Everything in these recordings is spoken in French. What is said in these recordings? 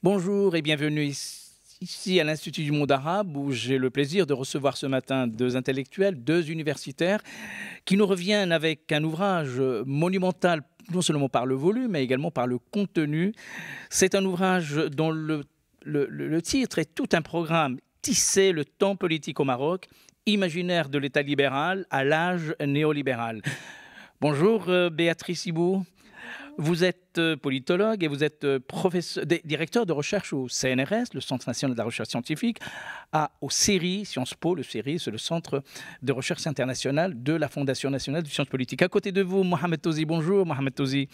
Bonjour et bienvenue ici à l'Institut du monde arabe où j'ai le plaisir de recevoir ce matin deux intellectuels, deux universitaires qui nous reviennent avec un ouvrage monumental non seulement par le volume mais également par le contenu. C'est un ouvrage dont le titre est tout un programme: Tisser le temps politique au Maroc, imaginaire de l'État libéral à l'âge néolibéral. Bonjour Béatrice Ibou. Vous êtes politologue et vous êtes directeur de recherche au CNRS, le Centre national de la recherche scientifique, au CERI, Sciences Po. Le CERI, c'est le Centre de recherche internationale de la Fondation nationale de sciences politiques. À côté de vous, Mohamed Touzi. Bonjour Mohamed Touzi.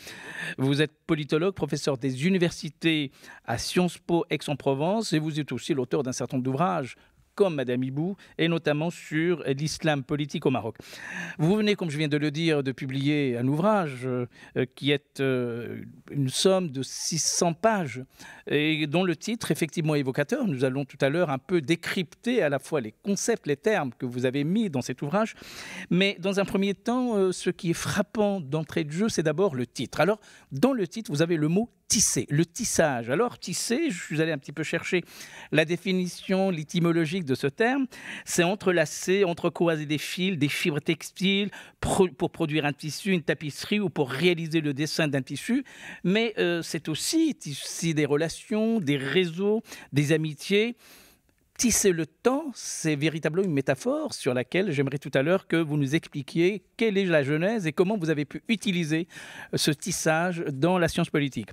Vous êtes politologue, professeur des universités à Sciences Po Aix-en-Provence et vous êtes aussi l'auteur d'un certain nombre d'ouvrages comme Madame Ibou, et notamment sur l'islam politique au Maroc. Vous venez, comme je viens de le dire, de publier un ouvrage qui est une somme de 600 pages et dont le titre, effectivement évocateur, nous allons tout à l'heure un peu décrypter à la fois les concepts, les termes que vous avez mis dans cet ouvrage. Mais dans un premier temps, ce qui est frappant d'entrée de jeu, c'est d'abord le titre. Alors, dans le titre, vous avez le mot tisser, le tissage. Alors, tisser, je suis allé un petit peu chercher la définition, l'étymologique de ce terme. C'est entrelacer, entrecroiser des fils, des fibres textiles pour produire un tissu, une tapisserie ou pour réaliser le dessin d'un tissu. Mais c'est aussi tisser des relations, des réseaux, des amitiés. Tisser le temps, c'est véritablement une métaphore sur laquelle j'aimerais tout à l'heure que vous nous expliquiez quelle est la genèse et comment vous avez pu utiliser ce tissage dans la science politique.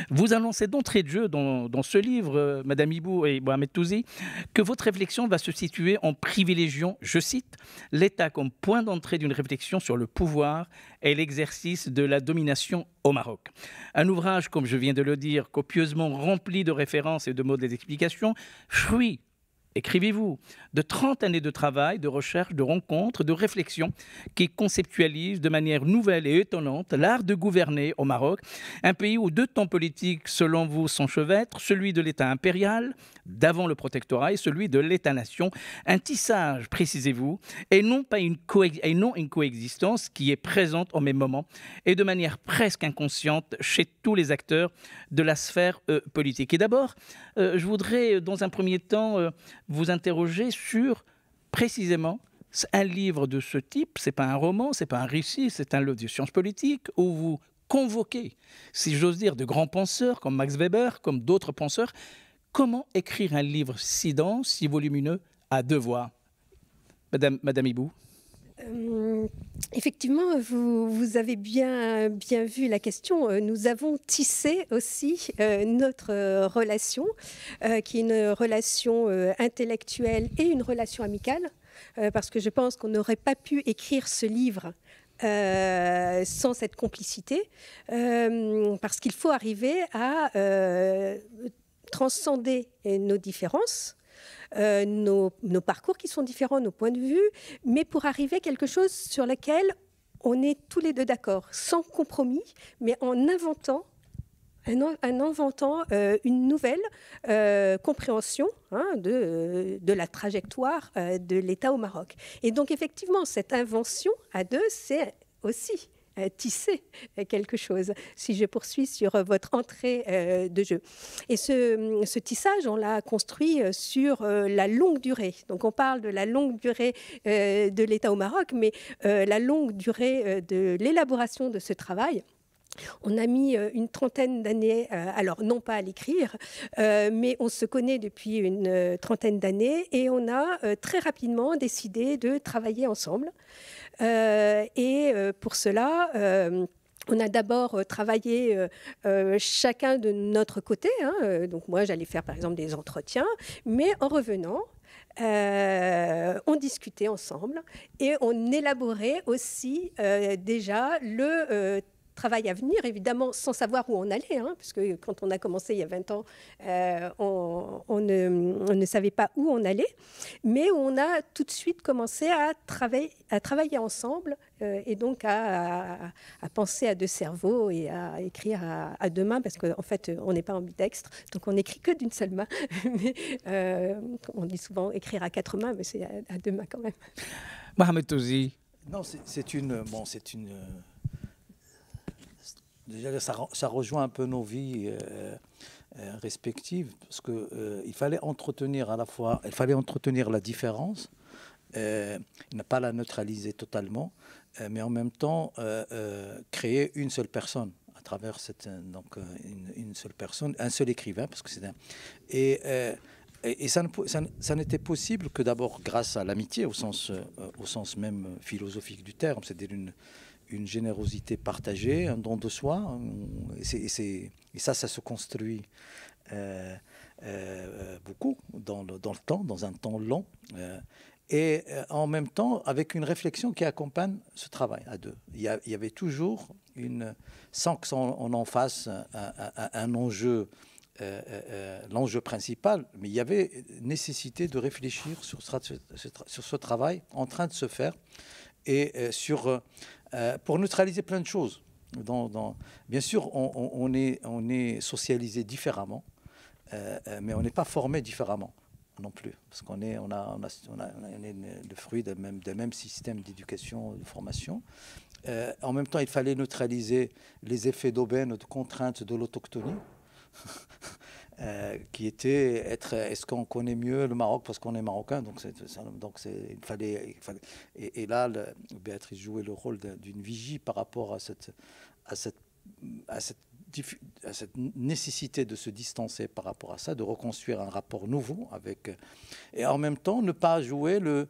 Vous annoncez d'entrée de jeu dans ce livre, Madame Ibou et Mohamed Touzi, que votre réflexion va se situer en privilégiant, je cite, l'État comme point d'entrée d'une réflexion sur le pouvoir et l'exercice de la domination au Maroc. Un ouvrage, comme je viens de le dire, copieusement rempli de références et de modèles d'explication, fruit, écrivez-vous, de 30 années de travail, de recherche, de rencontres, de réflexion qui conceptualisent de manière nouvelle et étonnante l'art de gouverner au Maroc, un pays où deux temps politiques, selon vous, s'enchevêtrent, celui de l'État impérial, d'avant le protectorat, et celui de l'État-nation. Un tissage, précisez-vous, et non une coexistence qui est présente au même moment et de manière presque inconsciente chez tous les acteurs de la sphère politique. Et d'abord, je voudrais, dans un premier temps, vous interroger sur, précisément, un livre de ce type. Ce n'est pas un roman, ce n'est pas un récit, c'est un livre de sciences politiques où vous convoquez, si j'ose dire, de grands penseurs comme Max Weber, comme d'autres penseurs. Comment écrire un livre si dense, si volumineux, à deux voix? Madame Ibou. Effectivement, vous avez bien vu la question. Nous avons tissé aussi notre relation, qui est une relation intellectuelle et une relation amicale, parce que je pense qu'on n'aurait pas pu écrire ce livre sans cette complicité, parce qu'il faut arriver à transcender nos différences, nos parcours qui sont différents, nos points de vue, mais pour arriver à quelque chose sur lequel on est tous les deux d'accord, sans compromis, mais en inventant une nouvelle compréhension de la trajectoire de l'État au Maroc. Et donc effectivement, cette invention à deux, c'est aussi tisser quelque chose, si je poursuis sur votre entrée de jeu. Et ce tissage, on l'a construit sur la longue durée. Donc on parle de la longue durée de l'État au Maroc, mais la longue durée de l'élaboration de ce travail, on a mis une trentaine d'années, alors non pas à l'écrire, mais on se connaît depuis une trentaine d'années et on a très rapidement décidé de travailler ensemble. Pour cela, on a d'abord travaillé chacun de notre côté. Donc moi, j'allais faire par exemple des entretiens, mais en revenant, on discutait ensemble et on élaborait aussi déjà le travail à venir, évidemment sans savoir où on allait, parce que quand on a commencé il y a 20 ans, on ne savait pas où on allait, mais on a tout de suite commencé à travailler ensemble et donc à penser à deux cerveaux et à écrire à deux mains, parce qu'en fait, on n'est pas ambidextre, donc on n'écrit que d'une seule main. Mais, on dit souvent écrire à quatre mains, mais c'est à deux mains quand même. Mohamed Touzi. Non, c'est une... Déjà, ça rejoint un peu nos vies. respectives, parce qu'il fallait entretenir à la fois, il fallait entretenir la différence, ne pas la neutraliser totalement, mais en même temps créer une seule personne à travers une seule personne, un seul écrivain, parce que c'est un... Et ça n'était possible que d'abord grâce à l'amitié, au sens même philosophique du terme, c'est-à-dire une générosité partagée, un don de soi. Et ça se construit beaucoup dans le temps, dans un temps long. Et en même temps, avec une réflexion qui accompagne ce travail à deux. Il y avait toujours sans qu'on en fasse un enjeu, l'enjeu principal, mais il y avait nécessité de réfléchir sur ce travail en train de se faire et pour neutraliser plein de choses. Bien sûr, on est socialisé différemment, mais on n'est pas formé différemment non plus, parce qu'on est le fruit des mêmes systèmes d'éducation, de formation. En même temps, il fallait neutraliser les effets d'aubaine, de contraintes de l'autochtonie. Qui était est-ce qu'on connaît mieux le Maroc parce qu'on est marocain, il fallait et là Béatrice jouait le rôle d'une vigie par rapport à cette nécessité de se distancer par rapport à ça, de reconstruire un rapport nouveau et en même temps ne pas jouer le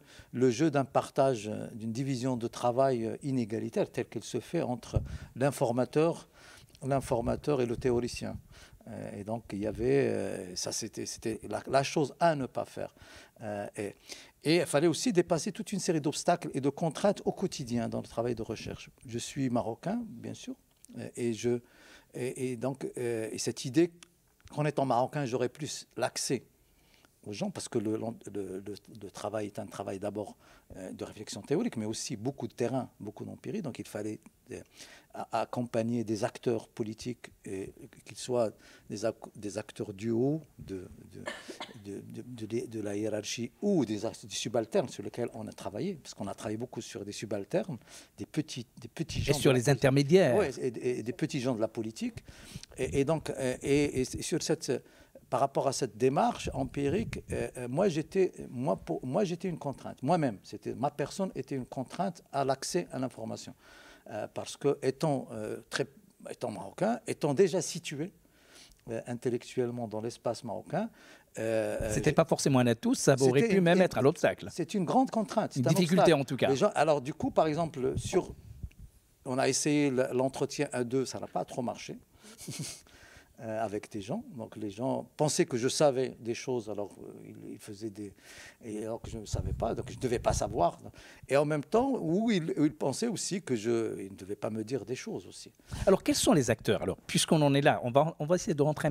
jeu d'un partage, d'une division de travail inégalitaire tel qu'il se fait entre l'informateur et le théoricien. Et donc, il y avait... ça, c'était la chose à ne pas faire. Et il fallait aussi dépasser toute une série d'obstacles et de contraintes au quotidien dans le travail de recherche. Je suis marocain, bien sûr, et donc cette idée qu'en étant marocain, j'aurais plus l'accès aux gens, parce que le travail est un travail d'abord de réflexion théorique, mais aussi beaucoup de terrain, beaucoup d'empirie. Donc il fallait accompagner des acteurs politiques, qu'ils soient des acteurs du haut, de la hiérarchie, ou des subalternes sur lesquels on a travaillé, parce qu'on a travaillé beaucoup sur des subalternes, des petits gens. Et sur les intermédiaires. Oui, et des petits gens de la politique. Et donc, sur par rapport à cette démarche empirique, moi j'étais une contrainte. Moi-même, ma personne était une contrainte à l'accès à l'information. Parce que étant marocain, étant déjà situé intellectuellement dans l'espace marocain... C'était pas forcément un atout, ça aurait pu même être un obstacle. C'est une grande contrainte. Une difficulté en tout cas. Alors du coup, par exemple, on a essayé l'entretien 1-2, ça n'a pas trop marché. Avec des gens. Donc les gens pensaient que je savais des choses, alors ils faisaient alors que je ne savais pas, donc je ne devais pas savoir. Et en même temps, ils pensaient aussi que ils ne devaient pas me dire des choses aussi. Alors quels sont les acteurs? Alors, puisqu'on en est là, on va essayer de rentrer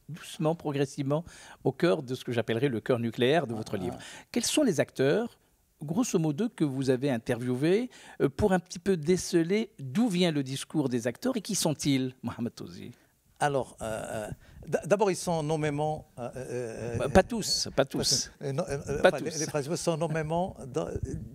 doucement, progressivement, au cœur de ce que j'appellerais le cœur nucléaire de votre livre. Quels sont les acteurs, grosso modo, que vous avez interviewés pour un petit peu déceler d'où vient le discours des acteurs et qui sont-ils, Mohamed Touzi? Alors, d'abord, ils sont nommément... pas tous. Les principaux sont nommément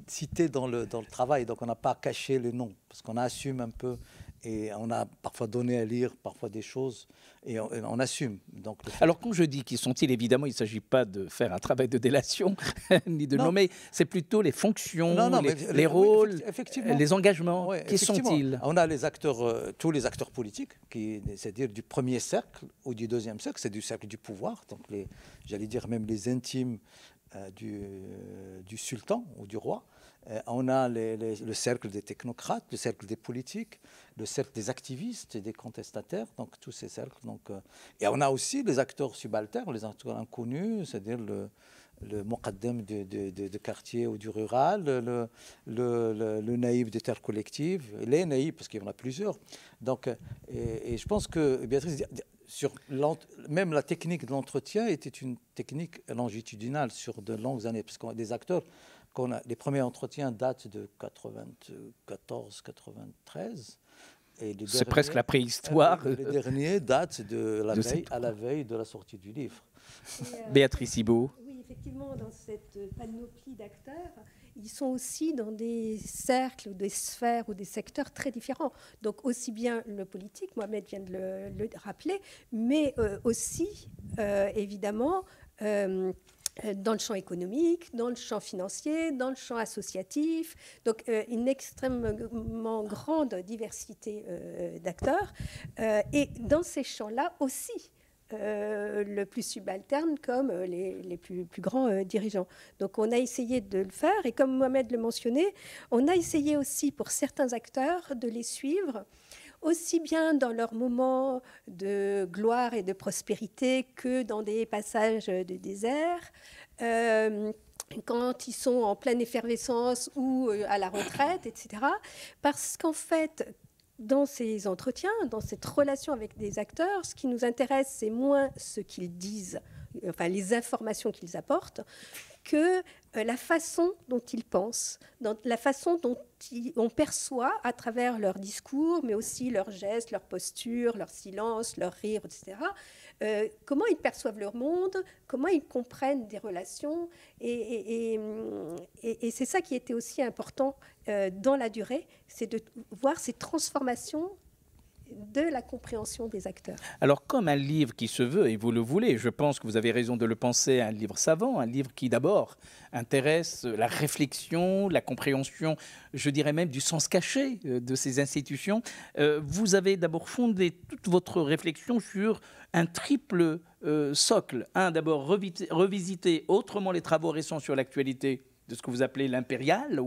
cités dans le travail, donc on n'a pas caché les noms, parce qu'on assume un peu, et on a parfois donné à lire parfois des choses, et on assume. Donc, alors, quand je dis qui sont-ils, évidemment, il ne s'agit pas de faire un travail de délation, ni de nommer, c'est plutôt les fonctions, les rôles, les engagements. Qui sont-ils? On a les acteurs, tous les acteurs politiques, c'est-à-dire du premier cercle ou du deuxième cercle, c'est du cercle du pouvoir, donc j'allais dire même les intimes du sultan ou du roi. On a le cercle des technocrates, le cercle des politiques, le cercle des activistes et des contestataires, donc tous ces cercles. Et on a aussi les acteurs subalternes, les acteurs inconnus, c'est-à-dire le muqaddam de quartier ou du rural, le naïf des terres collectives, les naïfs, parce qu'il y en a plusieurs. Donc, et je pense que Béatrice, même la technique de l'entretien était une technique longitudinale sur de longues années, parce qu'on a des acteurs... Les premiers entretiens datent de 94-93. C'est presque la préhistoire. Les derniers datent à la veille de la sortie du livre. Béatrice Ibo. Oui, effectivement, dans cette panoplie d'acteurs, ils sont aussi dans des cercles, des sphères ou des secteurs très différents. Donc aussi bien le politique, Mohamed vient de le rappeler, mais aussi évidemment, dans le champ économique, dans le champ financier, dans le champ associatif. Donc, une extrêmement grande diversité d'acteurs. Et dans ces champs-là aussi, le plus subalterne comme les plus grands dirigeants. Donc on a essayé de le faire et comme Mohamed le mentionnait, on a essayé aussi pour certains acteurs de les suivre aussi bien dans leurs moments de gloire et de prospérité que dans des passages de désert, quand ils sont en pleine effervescence ou à la retraite, etc. Parce qu'en fait, dans ces entretiens, dans cette relation avec des acteurs, ce qui nous intéresse, c'est moins ce qu'ils disent, enfin les informations qu'ils apportent, que la façon dont ils pensent, la façon dont on perçoit à travers leur discours, mais aussi leurs gestes, leur posture, leur silence, leur rire, etc., comment ils perçoivent leur monde, comment ils comprennent des relations. Et c'est ça qui était aussi important dans la durée, c'est de voir ces transformations de la compréhension des acteurs. Alors, comme un livre qui se veut, et vous le voulez, je pense que vous avez raison de le penser, un livre savant, un livre qui d'abord intéresse la réflexion, la compréhension, je dirais même du sens caché de ces institutions, vous avez d'abord fondé toute votre réflexion sur un triple socle. Un, d'abord, revisiter autrement les travaux récents sur l'actualité de ce que vous appelez l'impérial,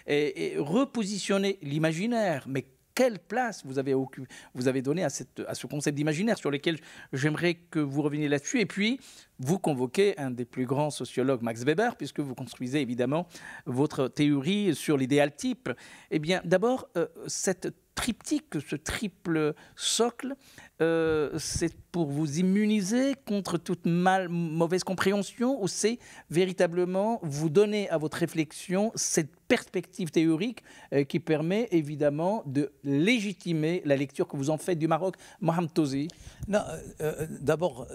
et repositionner l'imaginaire, mais quelle place vous avez donnée à ce concept d'imaginaire sur lequel j'aimerais que vous reveniez là-dessus. Et puis, vous convoquez un des plus grands sociologues, Max Weber, puisque vous construisez évidemment votre théorie sur l'idéal type. Eh bien, d'abord, cette triptyque, ce triple socle, c'est pour vous immuniser contre toute mauvaise compréhension ou c'est véritablement vous donner à votre réflexion cette perspective théorique qui permet évidemment de légitimer la lecture que vous en faites du Maroc? Mohamed Tozi. Non, d'abord,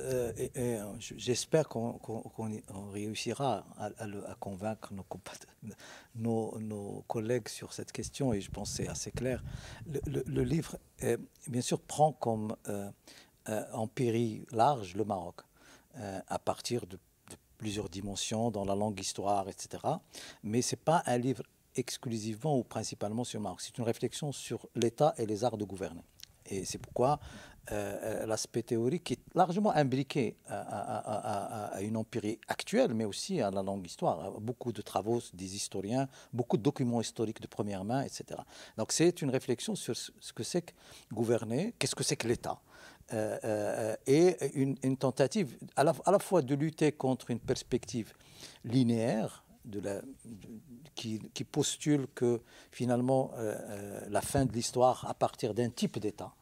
j'espère qu'on réussira à convaincre nos collègues sur cette question, et je pense que c'est assez clair. Le livre, bien sûr, prend comme empire large le Maroc, à partir de plusieurs dimensions dans la longue histoire, etc. Mais ce n'est pas un livre exclusivement ou principalement sur le Maroc. C'est une réflexion sur l'État et les arts de gouverner. Et c'est pourquoi l'aspect théorique est largement imbriqué à une empirie actuelle, mais aussi à la longue histoire. Beaucoup de travaux des historiens, beaucoup de documents historiques de première main, etc. Donc c'est une réflexion sur ce que c'est que gouverner, qu'est-ce que c'est que l'État. Et une tentative à la fois de lutter contre une perspective linéaire qui postule que finalement la fin de l'histoire à partir d'un type d'État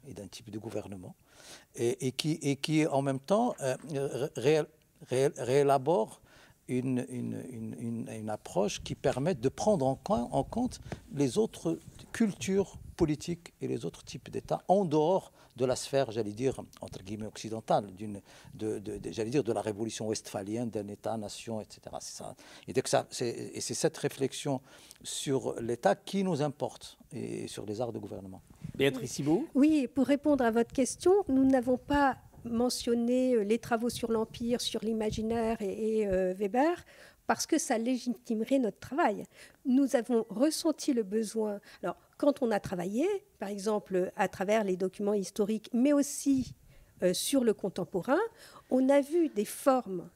et d'un type de gouvernement, et qui en même temps réélabore une approche qui permet de prendre en compte les autres cultures politiques et les autres types d'États en dehors de la sphère, j'allais dire, entre guillemets, occidentale, j'allais dire, de la révolution westphalienne, d'un État-nation, etc. C'est ça. Et c'est cette réflexion sur l'État qui nous importe, et sur les arts de gouvernement. Béatrice Ibo. Oui, pour répondre à votre question, nous n'avons pas mentionné les travaux sur l'Empire, sur l'imaginaire et Weber, parce que ça légitimerait notre travail. Nous avons ressenti le besoin. Alors, quand on a travaillé, par exemple, à travers les documents historiques, mais aussi sur le contemporain, on a vu des formes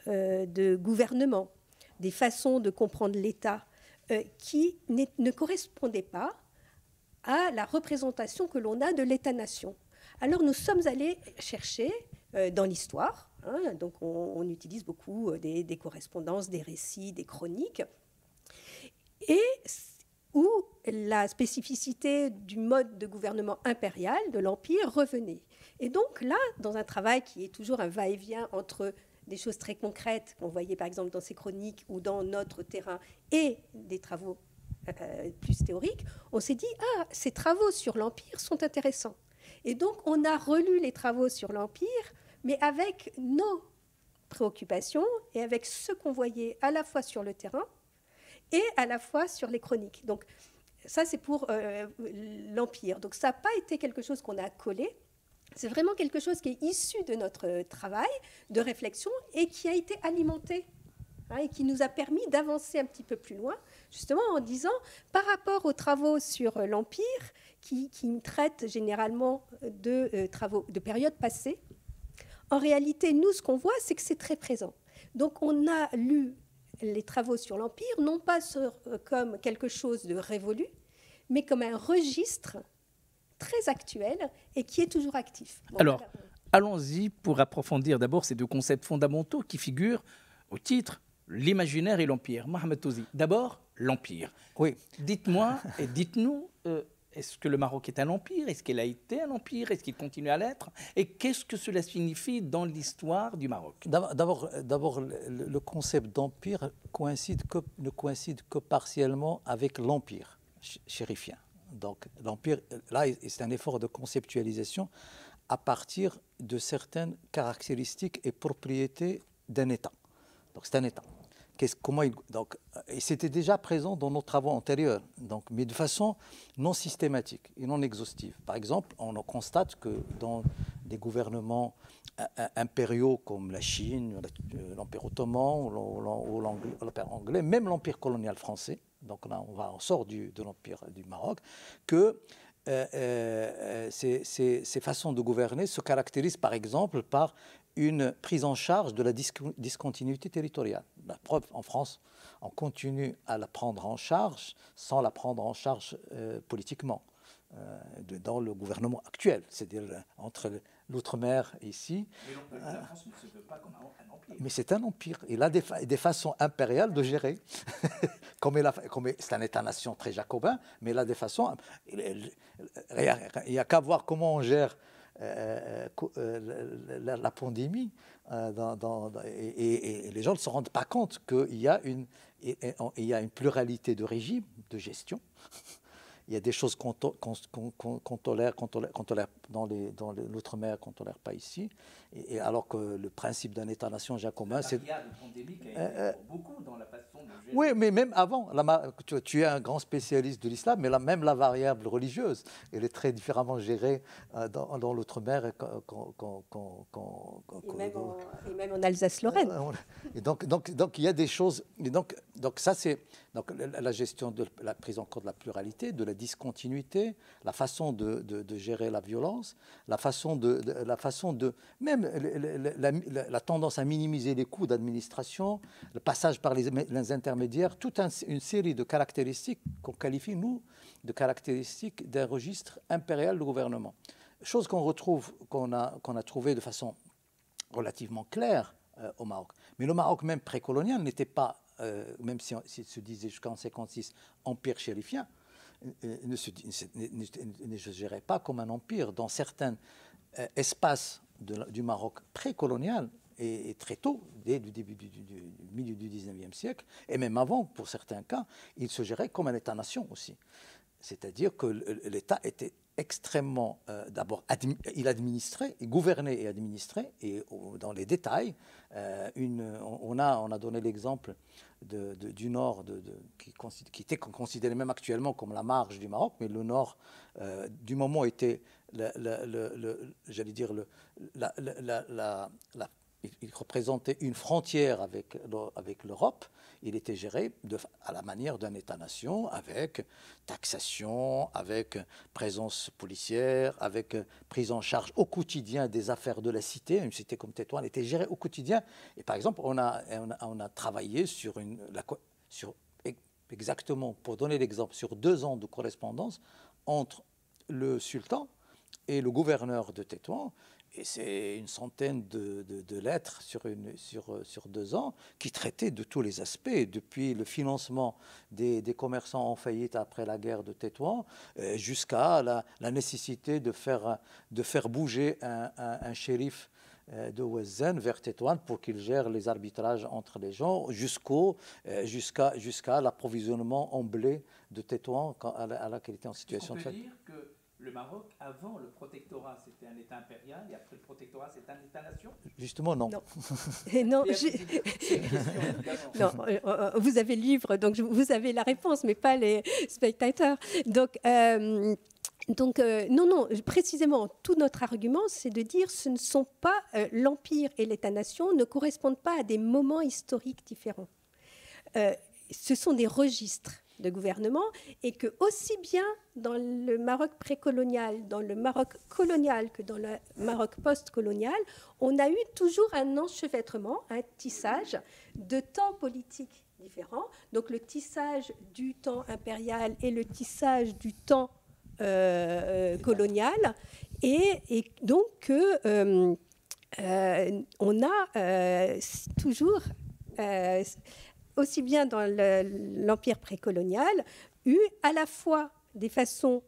de gouvernement, des façons de comprendre l'État qui ne correspondaient pas à la représentation que l'on a de l'État-nation. Alors, nous sommes allés chercher dans l'histoire, donc on utilise beaucoup des correspondances, des récits, des chroniques, et où la spécificité du mode de gouvernement impérial de l'Empire revenait. Et donc là, dans un travail qui est toujours un va-et-vient entre des choses très concrètes qu'on voyait par exemple dans ces chroniques ou dans notre terrain et des travaux plus théoriques, on s'est dit « Ah, ces travaux sur l'Empire sont intéressants ». Et donc on a relu les travaux sur l'Empire, mais avec nos préoccupations et avec ce qu'on voyait à la fois sur le terrain et à la fois sur les chroniques. Donc ça, c'est pour l'Empire. Donc ça n'a pas été quelque chose qu'on a collé, C'est vraiment quelque chose qui est issu de notre travail, de réflexion, et qui a été alimenté, et qui nous a permis d'avancer un petit peu plus loin, justement en disant, par rapport aux travaux sur l'Empire, qui traitent généralement de périodes passées, en réalité, nous, ce qu'on voit, c'est que c'est très présent. Donc, on a lu les travaux sur l'Empire, non pas comme quelque chose de révolu, mais comme un registre très actuel et qui est toujours actif. Bon, alors, allons-y pour approfondir d'abord ces deux concepts fondamentaux qui figurent au titre, l'imaginaire et l'Empire. Mohamed Touzi, d'abord, l'Empire. Oui. Dites-moi et dites-nous, est-ce que le Maroc est un empire? Est-ce qu'il a été un empire? Est-ce qu'il continue à l'être? Et qu'est-ce que cela signifie dans l'histoire du Maroc? D'abord, le concept d'empire ne coïncide que partiellement avec l'empire chérifien. Donc l'empire, là, c'est un effort de conceptualisation à partir de certaines caractéristiques et propriétés d'un État. Donc c'est un État. Et c'était déjà présent dans nos travaux antérieurs, mais de façon non systématique et non exhaustive. Par exemple, on constate que dans des gouvernements impériaux comme la Chine, l'Empire ottoman ou l'Empire anglais, même l'Empire colonial français, donc là on sort de l'Empire du Maroc, que ces façons de gouverner se caractérisent par exemple par une prise en charge de la discontinuité territoriale. La preuve, en France, on continue à la prendre en charge sans la prendre en charge politiquement dans le gouvernement actuel, c'est-à-dire entre l'outre-mer et ici. Mais la France ne se veut pas comme un empire. Mais c'est un empire. Il a des façons impériales de gérer. C'est un État-nation très jacobin, mais il a des façons... Il n'y a qu'à voir comment on gère la pandémie et les gens ne se rendent pas compte qu'il y a une pluralité de régimes, de gestion. Il y a des choses qu'on tolère dans l'outre-mer, qu'on ne tolère pas ici. Et alors que le principe d'un État-nation jacobin, c'est... Il y a des pandémies qui a été beaucoup dans la façon de gérer. Oui, mais même avant, tu es un grand spécialiste de l'islam, mais même la variable religieuse, elle est très différemment gérée dans l'outre-mer. Et même en Alsace-Lorraine. Et donc il y a des choses... Donc ça, c'est la gestion de la prise en compte de la pluralité, de la discontinuité, la façon de gérer la violence, la façon de même la tendance à minimiser les coûts d'administration, le passage par les intermédiaires, toute une série de caractéristiques qu'on qualifie, nous, de caractéristiques d'un registre impérial de gouvernement. Chose qu'on a trouvé de façon relativement claire au Maroc. Mais le Maroc même précolonial n'était pas, même s'il se disait jusqu'en 1956 empire chérifien, ne se gérait pas comme un empire. Dans certains espaces du Maroc précolonial, et très tôt, dès le début du milieu du 19e siècle, et même avant, pour certains cas, il se gérait comme un État-nation aussi. C'est-à-dire que l'État était extrêmement... D'abord, il administrait, il gouvernait et administrait, et dans les détails, on a donné l'exemple du nord, qui était considéré même actuellement comme la marge du Maroc, mais le nord, du moment était, j'allais dire, il représentait une frontière avec l'Europe. Il était géré à la manière d'un État-nation, avec taxation, avec présence policière, avec prise en charge au quotidien des affaires de la cité. Une cité comme Tétouan était gérée au quotidien. Et par exemple, on a travaillé exactement, pour donner l'exemple, sur 2 ans de correspondance entre le sultan et le gouverneur de Tétouan. Et c'est une centaine de lettres sur 2 ans qui traitaient de tous les aspects, depuis le financement des commerçants en faillite après la guerre de Tétouan, jusqu'à la nécessité de faire bouger un shérif de Ouazzane vers Tétouan pour qu'il gère les arbitrages entre les gens, jusqu'à l'approvisionnement en blé de Tétouan à laquelle il était en situation de faillite. On peut dire que le Maroc, avant le protectorat, c'était un État impérial, et après le protectorat, c'est un État-nation? Justement, non. Non, non, non, vous avez le livre, donc vous avez la réponse, mais pas les spectateurs. Donc, Donc, non, précisément, tout notre argument, c'est de dire ce ne sont pas l'Empire et l'État-nation ne correspondent pas à des moments historiques différents. Ce sont des registres de gouvernement et que aussi bien dans le Maroc précolonial, dans le Maroc colonial que dans le Maroc post-colonial, on a eu toujours un enchevêtrement, un tissage de temps politiques différents. Donc le tissage du temps impérial et le tissage du temps colonial, et donc on a toujours, aussi bien dans l'Empire précolonial, eu à la fois des façons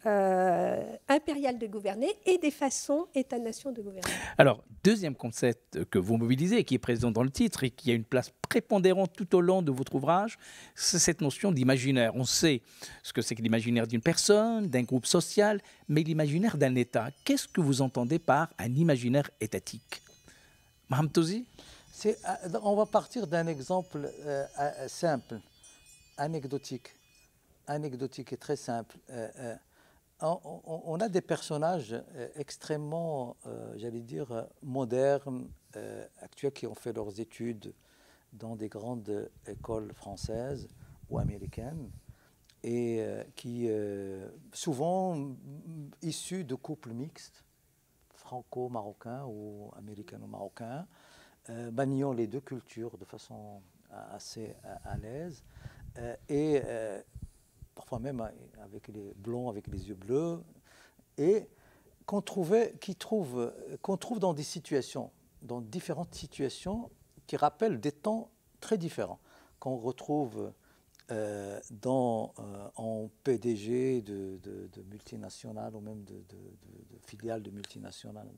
impériales de gouverner et des façons État-nation de gouverner. Alors, deuxième concept que vous mobilisez, qui est présent dans le titre et qui a une place prépondérante tout au long de votre ouvrage, c'est cette notion d'imaginaire. On sait ce que c'est que l'imaginaire d'une personne, d'un groupe social, mais l'imaginaire d'un État. Qu'est-ce que vous entendez par un imaginaire étatique? Mohamed Touzi? On va partir d'un exemple simple, anecdotique et très simple. On a des personnages extrêmement, j'allais dire, modernes, actuels, qui ont fait leurs études dans des grandes écoles françaises ou américaines, et qui, souvent issus de couples mixtes, franco-marocains ou américano-marocains, maniant les deux cultures de façon assez à l'aise, et parfois même avec les blonds, avec les yeux bleus, et qu'on trouve dans des situations, dans différentes situations qui rappellent des temps très différents, qu'on retrouve en PDG de multinationales ou même de filiales de multinationales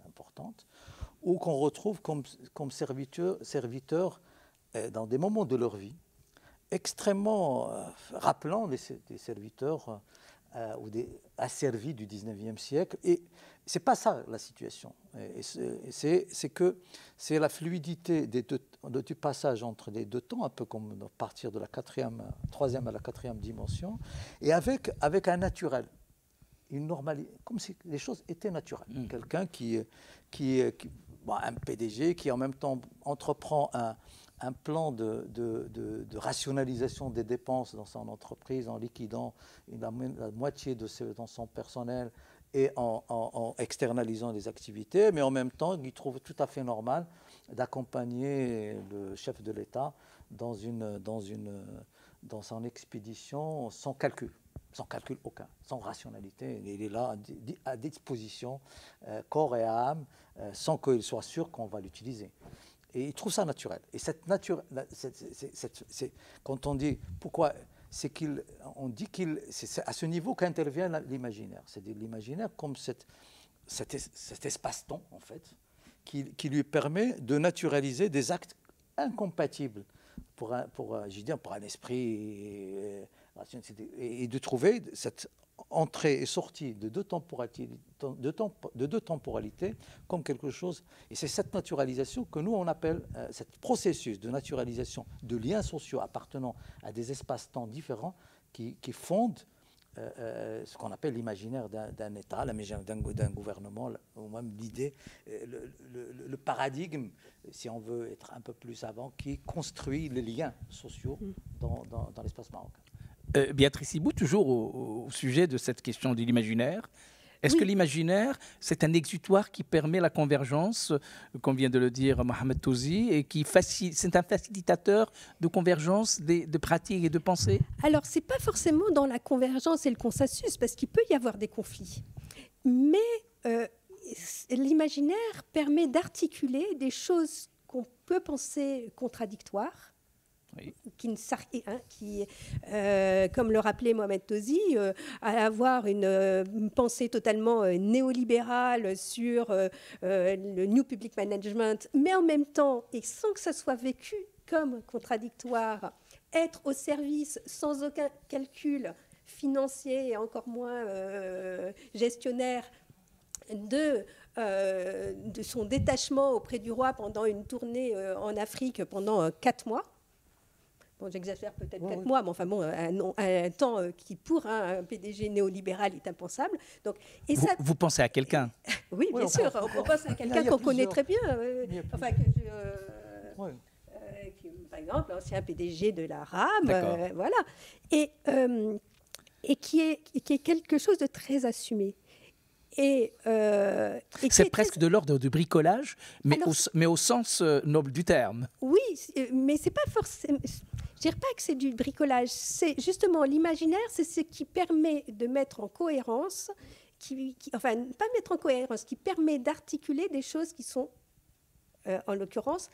importantes, ou qu'on retrouve comme serviteurs dans des moments de leur vie extrêmement rappelant des serviteurs ou des asservis du 19e siècle. Et ce n'est pas ça la situation. C'est que c'est la fluidité du passage entre les deux temps, un peu comme partir de la troisième à la quatrième dimension, et avec un naturel, une normalité, comme si les choses étaient naturelles. Quelqu'un un PDG qui en même temps entreprend un plan de rationalisation des dépenses dans son entreprise en liquidant la moitié dans son personnel et en externalisant les activités, mais en même temps, il trouve tout à fait normal d'accompagner le chef de l'État dans son expédition sans calcul aucun, sans rationalité. Il est là à disposition, corps et âme, sans qu'il soit sûr qu'on va l'utiliser. Et il trouve ça naturel. Et cette nature, quand on dit pourquoi, c'est c'est à ce niveau qu'intervient l'imaginaire. C'est-à-dire l'imaginaire comme cet espace-temps, en fait, qui lui permet de naturaliser des actes incompatibles pour un esprit, et de trouver cette entrée et sortie de deux temporalités comme quelque chose. Et c'est cette naturalisation que nous, on appelle, ce processus de naturalisation de liens sociaux appartenant à des espaces-temps différents qui fondent ce qu'on appelle l'imaginaire d'un État, l'imaginaire d'un gouvernement, ou même l'idée, le paradigme, si on veut être un peu plus savant, qui construit les liens sociaux dans l'espace marocain. Béatrice Ibou, toujours au sujet de cette question de l'imaginaire. Est-ce que l'imaginaire, c'est un exutoire qui permet la convergence, comme vient de le dire Mohamed Touzi, et c'est un facilitateur de convergence de pratiques et de pensées? Alors, ce n'est pas forcément dans la convergence et le consensus, parce qu'il peut y avoir des conflits. Mais l'imaginaire permet d'articuler des choses qu'on peut penser contradictoires, oui. Comme le rappelait Mohamed Touzi, à avoir une pensée totalement néolibérale sur le New Public Management, mais en même temps, et sans que ça soit vécu comme contradictoire, être au service sans aucun calcul financier et encore moins gestionnaire de son détachement auprès du roi pendant une tournée en Afrique pendant 4 mois. bon, j'exagère peut-être 4 mois, mais enfin bon, un temps qui pour un PDG néolibéral est impensable. Donc, et vous pensez à quelqu'un? Oui, bien sûr, on pense à quelqu'un qu'on connaît très bien. Enfin, par exemple, l'ancien PDG de la RAM, voilà. Et qui est quelque chose de très assumé. C'est presque de l'ordre du bricolage, mais au sens noble du terme. Oui, mais c'est pas forcément... Je ne dirais pas que c'est du bricolage. C'est justement l'imaginaire, c'est ce qui permet de mettre en cohérence, enfin, pas mettre en cohérence, qui permet d'articuler des choses qui sont, en l'occurrence,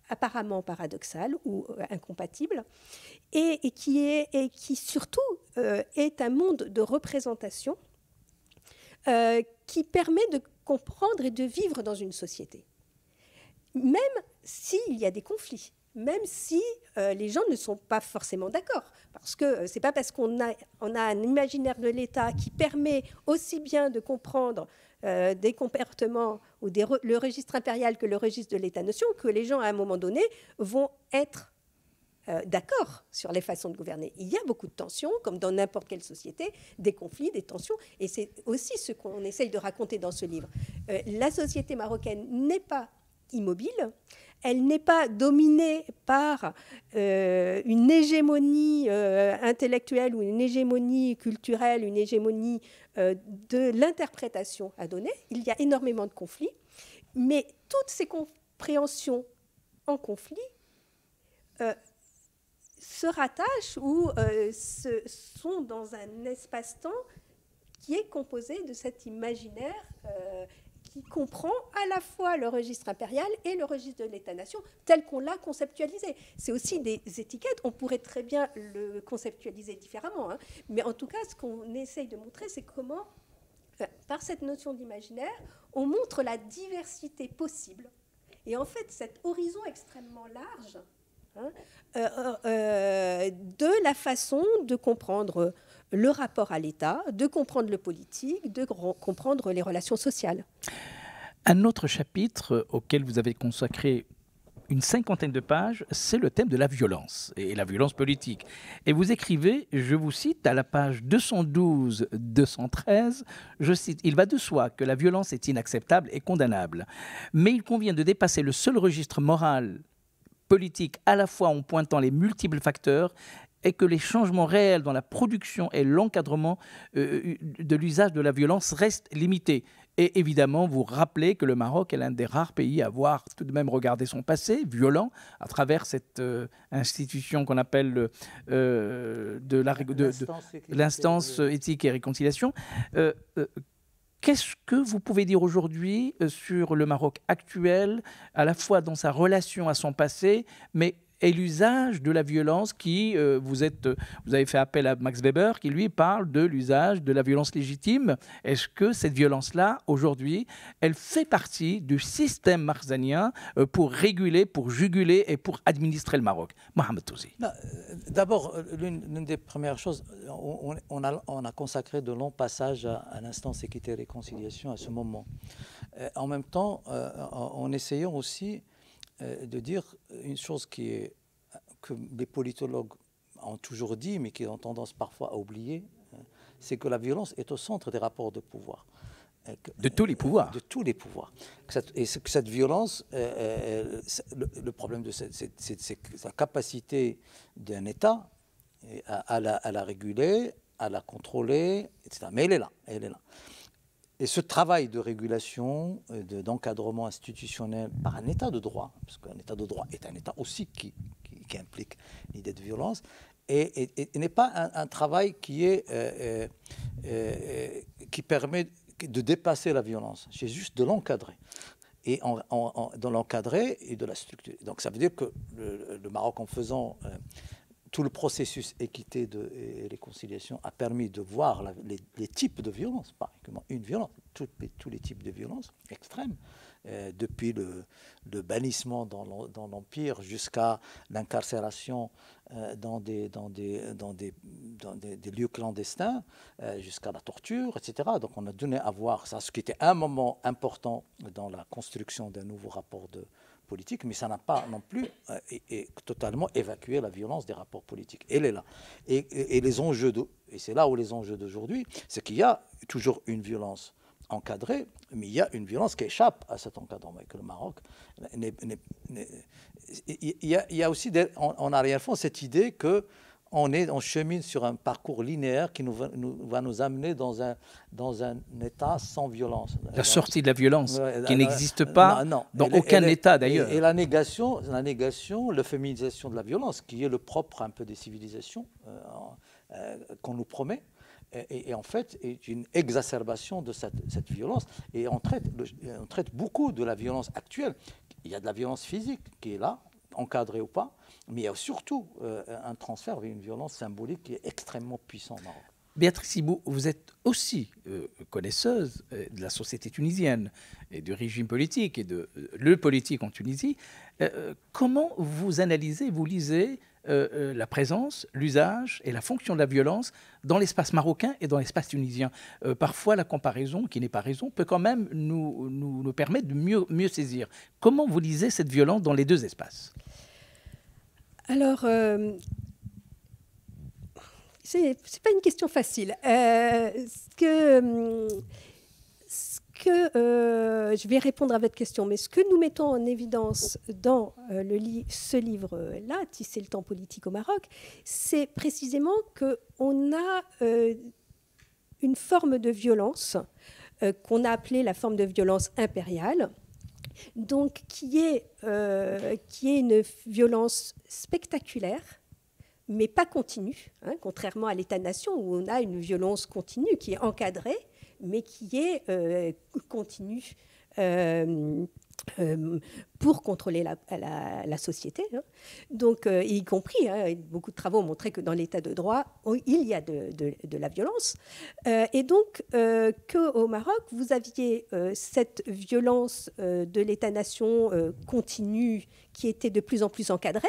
apparemment paradoxales ou incompatibles, et qui surtout est un monde de représentation qui permet de comprendre et de vivre dans une société. Même s'il y a des conflits, même si les gens ne sont pas forcément d'accord. Parce que ce n'est pas parce qu'on a un imaginaire de l'État qui permet aussi bien de comprendre des comportements ou le registre impérial que le registre de l'État-nation que les gens, à un moment donné, vont être d'accord sur les façons de gouverner. Il y a beaucoup de tensions, comme dans n'importe quelle société, des conflits, des tensions, et c'est aussi ce qu'on essaye de raconter dans ce livre. La société marocaine n'est pas immobile, elle n'est pas dominée par une hégémonie intellectuelle ou une hégémonie culturelle, une hégémonie de l'interprétation à donner. Il y a énormément de conflits, mais toutes ces compréhensions en conflit se rattachent ou sont dans un espace-temps qui est composé de cet imaginaire qui comprend à la fois le registre impérial et le registre de l'État-nation tel qu'on l'a conceptualisé. C'est aussi des étiquettes, on pourrait très bien le conceptualiser différemment, hein. Mais en tout cas, ce qu'on essaye de montrer, c'est comment, par cette notion d'imaginaire, on montre la diversité possible. Et en fait, cet horizon extrêmement large, hein, de la façon de comprendre le rapport à l'État, de comprendre le politique, de comprendre les relations sociales. Un autre chapitre auquel vous avez consacré une 50aine de pages, c'est le thème de la violence, et la violence politique. Et vous écrivez, je vous cite, à la page 212-213, je cite, « Il va de soi que la violence est inacceptable et condamnable, mais il convient de dépasser le seul registre moral politique à la fois en pointant les multiples facteurs et que les changements réels dans la production et l'encadrement de l'usage de la violence restent limités. » Et évidemment, vous rappelez que le Maroc est l'un des rares pays à avoir tout de même regardé son passé violent à travers cette institution qu'on appelle l'instance éthique et réconciliation. Qu'est-ce que vous pouvez dire aujourd'hui sur le Maroc actuel, à la fois dans sa relation à son passé, mais et l'usage de la violence qui, vous avez fait appel à Max Weber, qui lui parle de l'usage de la violence légitime. Est-ce que cette violence-là, aujourd'hui, elle fait partie du système marzanien pour réguler, pour juguler et pour administrer le Maroc? Mohamed Touzi. D'abord, l'une des premières choses, on a consacré de longs passages à l'instance équité et réconciliation à ce moment. En même temps, en essayant aussi de dire une chose que les politologues ont toujours dit, mais qui ont tendance parfois à oublier, c'est que la violence est au centre des rapports de pouvoir. De tous les pouvoirs. De tous les pouvoirs. Et que cette violence, le problème, c'est la capacité d'un État à la réguler, à la contrôler, etc. Mais elle est là, elle est là. Et ce travail de régulation, d'encadrement institutionnel par un État de droit, parce qu'un État de droit est un État aussi qui implique l'idée de violence, et n'est pas un travail qui permet de dépasser la violence, c'est juste de l'encadrer. Et de l'encadrer et de la structurer. Donc ça veut dire que le Maroc, en faisant tout le processus équité et réconciliation, a permis de voir les types de violence, pas uniquement une violence, tous les types de violence extrêmes, depuis le bannissement dans l'Empire jusqu'à l'incarcération dans des lieux clandestins, jusqu'à la torture, etc. Donc on a donné à voir ça, ce qui était un moment important dans la construction d'un nouveau rapport politique, mais ça n'a pas non plus totalement évacué la violence des rapports politiques. Elle est là. Et les enjeux, et c'est là où les enjeux d'aujourd'hui, c'est qu'il y a toujours une violence encadrée, mais il y a une violence qui échappe à cet encadrement, et que le Maroc il y a aussi en arrière-fond cette idée que on chemine sur un parcours linéaire qui va nous amener dans un état sans violence. La sortie de la violence, qui n'existe pas dans aucun état d'ailleurs. Et la négation, l'euphémisation de la violence, qui est le propre un peu des civilisations qu'on nous promet, et en fait est une exacerbation de cette violence. Et on traite beaucoup de la violence actuelle. Il y a de la violence physique qui est là, encadrée ou pas, mais il y a surtout un transfert vers une violence symbolique qui est extrêmement puissante au Maroc. Béatrice Ibou, vous êtes aussi connaisseuse de la société tunisienne et du régime politique et de le politique en Tunisie. Comment vous analysez, vous lisez la présence, l'usage et la fonction de la violence dans l'espace marocain et dans l'espace tunisien? Parfois, la comparaison, qui n'est pas raison, peut quand même nous permettre de mieux saisir. Comment vous lisez cette violence dans les deux espaces? Alors, c'est pas une question facile. Je vais répondre à votre question, mais ce que nous mettons en évidence dans ce livre-là, Tisser le temps politique au Maroc, c'est précisément qu'on a une forme de violence qu'on a appelée la forme de violence impériale, donc qui est une violence spectaculaire, mais pas continue, hein, contrairement à l'État-nation où on a une violence continue qui est encadrée, mais qui est continue pour contrôler la société. Hein. Donc, y compris, hein, beaucoup de travaux ont montré que dans l'État de droit, il y a de la violence. Et donc, qu'au Maroc, vous aviez cette violence de l'État-nation continue qui était de plus en plus encadrée,